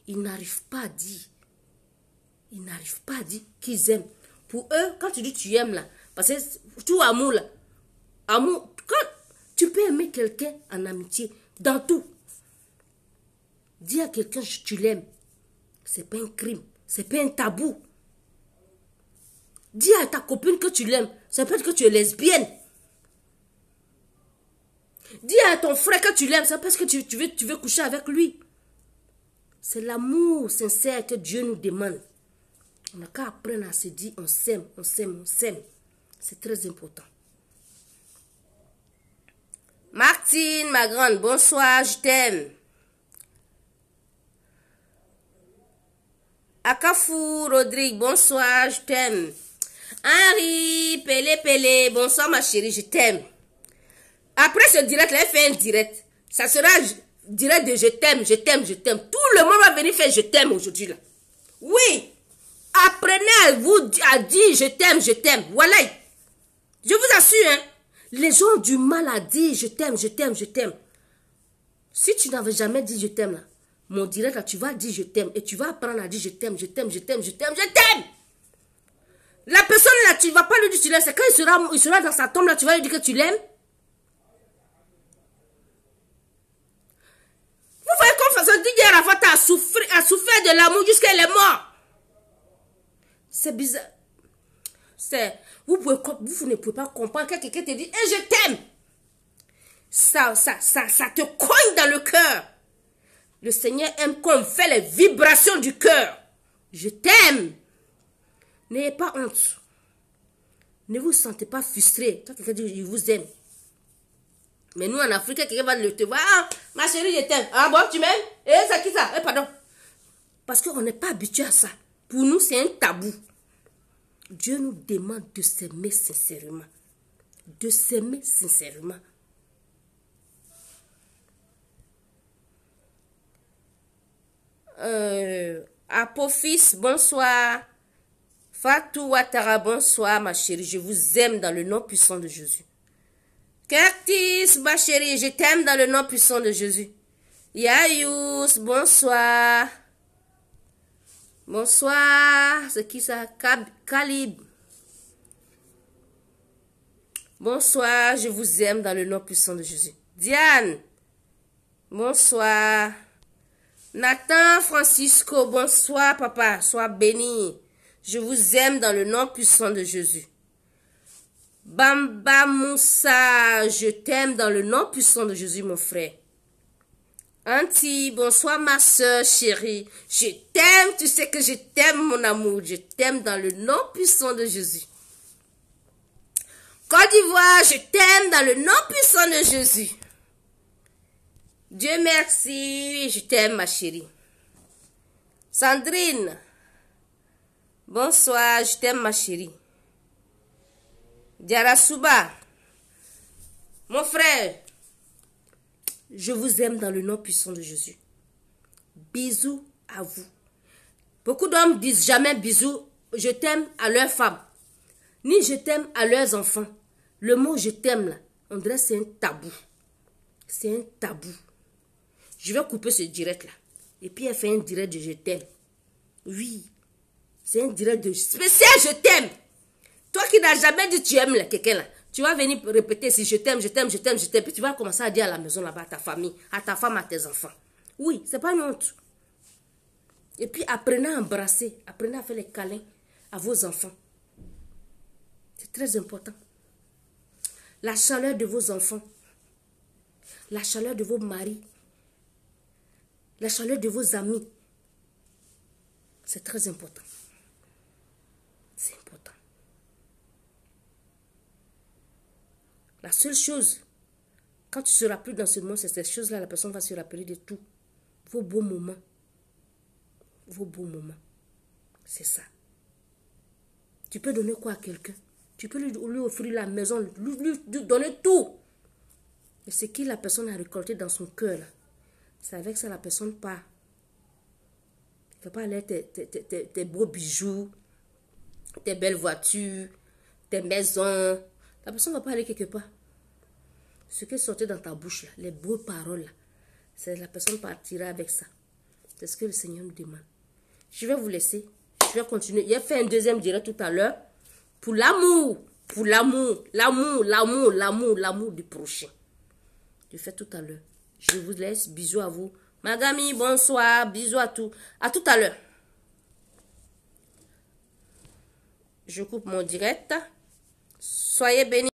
Ils n'arrivent pas à dire. Ils n'arrivent pas à dire qu'ils aiment. Pour eux, quand tu dis tu aimes là, parce que tout amour là, amour, quand tu peux aimer quelqu'un en amitié, dans tout. Dis à quelqu'un tu l'aimes. C'est pas un crime. C'est pas un tabou. Dis à ta copine que tu l'aimes. Ça peut être que tu es lesbienne. Dis à ton frère que tu l'aimes. C'est parce que tu veux coucher avec lui. C'est l'amour sincère que Dieu nous demande. On n'a qu'à apprendre à se dire on s'aime, on s'aime, on s'aime. C'est très important. Martine, ma grande, bonsoir, je t'aime. Akafou, Rodrigue, bonsoir, je t'aime. Henri, Pélé, bonsoir ma chérie, je t'aime. Après ce direct, là, fait un direct. Ça sera direct de je t'aime, je t'aime, je t'aime. Tout le monde va venir faire je t'aime aujourd'hui là. Oui, apprenez à dire je t'aime, je t'aime. Voilà. Je vous assure, hein, les gens ont du mal à dire je t'aime, je t'aime, je t'aime. Si tu n'avais jamais dit je t'aime là, mon direct là, tu vas dire je t'aime et tu vas apprendre à dire je t'aime, je t'aime, je t'aime, je t'aime, je t'aime. La personne là, tu ne vas pas lui dire tu l'aimes, c'est quand il sera dans sa tombe là, tu vas lui dire que tu l'aimes. Vous voyez comme façon Didier Arafat a souffert de l'amour jusqu'à elle est morte. C'est bizarre. Vous ne pouvez pas comprendre que quelqu'un te dit je t'aime. Ça te cogne dans le cœur. Le Seigneur aime qu'on fait les vibrations du cœur. Je t'aime. N'ayez pas honte. Ne vous sentez pas frustré. Quand quelqu'un dit, je vous aime. Mais nous, en Afrique, quelqu'un va te voir. Ah, ma chérie, je t'aime. Ah bon, tu m'aimes? Eh, c'est qui ça? Eh, pardon. Parce qu'on n'est pas habitué à ça. Pour nous, c'est un tabou. Dieu nous demande de s'aimer sincèrement. De s'aimer sincèrement. Apophis, bonsoir. Fatou Ouattara, bonsoir ma chérie. Je vous aime dans le nom puissant de Jésus. Curtis, ma chérie, je t'aime dans le nom puissant de Jésus. Yayous, bonsoir. Bonsoir. C'est qui ça? Calib. Bonsoir, je vous aime dans le nom puissant de Jésus. Diane, bonsoir. Nathan Francisco, bonsoir papa, sois béni. Je vous aime dans le nom puissant de Jésus. Bamba Moussa, je t'aime dans le nom puissant de Jésus, mon frère. Auntie, bonsoir ma soeur chérie. Je t'aime, tu sais que je t'aime mon amour. Je t'aime dans le nom puissant de Jésus. Côte d'Ivoire, je t'aime dans le nom puissant de Jésus. Dieu merci, je t'aime ma chérie. Sandrine. Bonsoir, je t'aime ma chérie. Diara Souba. Mon frère. Je vous aime dans le nom puissant de Jésus. Bisous à vous. Beaucoup d'hommes disent jamais bisous, je t'aime à leurs femmes. Ni je t'aime à leurs enfants. Le mot je t'aime là, on dirait c'est un tabou. C'est un tabou. Je vais couper ce direct là. Et puis elle fait un direct de je t'aime. Oui. C'est un direct de spécial je t'aime. Toi qui n'as jamais dit tu aimes quelqu'un là. Tu vas venir répéter si je t'aime, je t'aime, je t'aime, je t'aime. Puis tu vas commencer à dire à la maison là-bas, à ta famille, à ta femme, à tes enfants. Oui, c'est pas une honte. Et puis apprenez à embrasser, apprenez à faire les câlins à vos enfants. C'est très important. La chaleur de vos enfants, la chaleur de vos maris, la chaleur de vos amis. C'est très important. C'est important. La seule chose, quand tu ne seras plus dans ce monde, c'est ces choses-là, la personne va se rappeler de tout. Vos beaux moments. Vos beaux moments. C'est ça. Tu peux donner quoi à quelqu'un? Tu peux lui offrir la maison, lui donner tout. Et ce que la personne a récolté dans son cœur, c'est avec ça la personne part. Tu ne vas pas aller tes beaux bijoux, tes belles voitures, tes maisons. La personne ne va pas aller quelque part. Ce qui est sorti dans ta bouche, là, les beaux paroles, c'est la personne partira avec ça. C'est ce que le Seigneur nous demande. Je vais vous laisser. Je vais continuer. Il a fait un deuxième direct tout à l'heure. Pour l'amour. Pour l'amour. L'amour, l'amour, l'amour, l'amour du prochain. Je fais tout à l'heure. Je vous laisse. Bisous à vous. Magami, bonsoir. Bisous à tout. À tout à l'heure. Je coupe mon direct. Soyez bénis.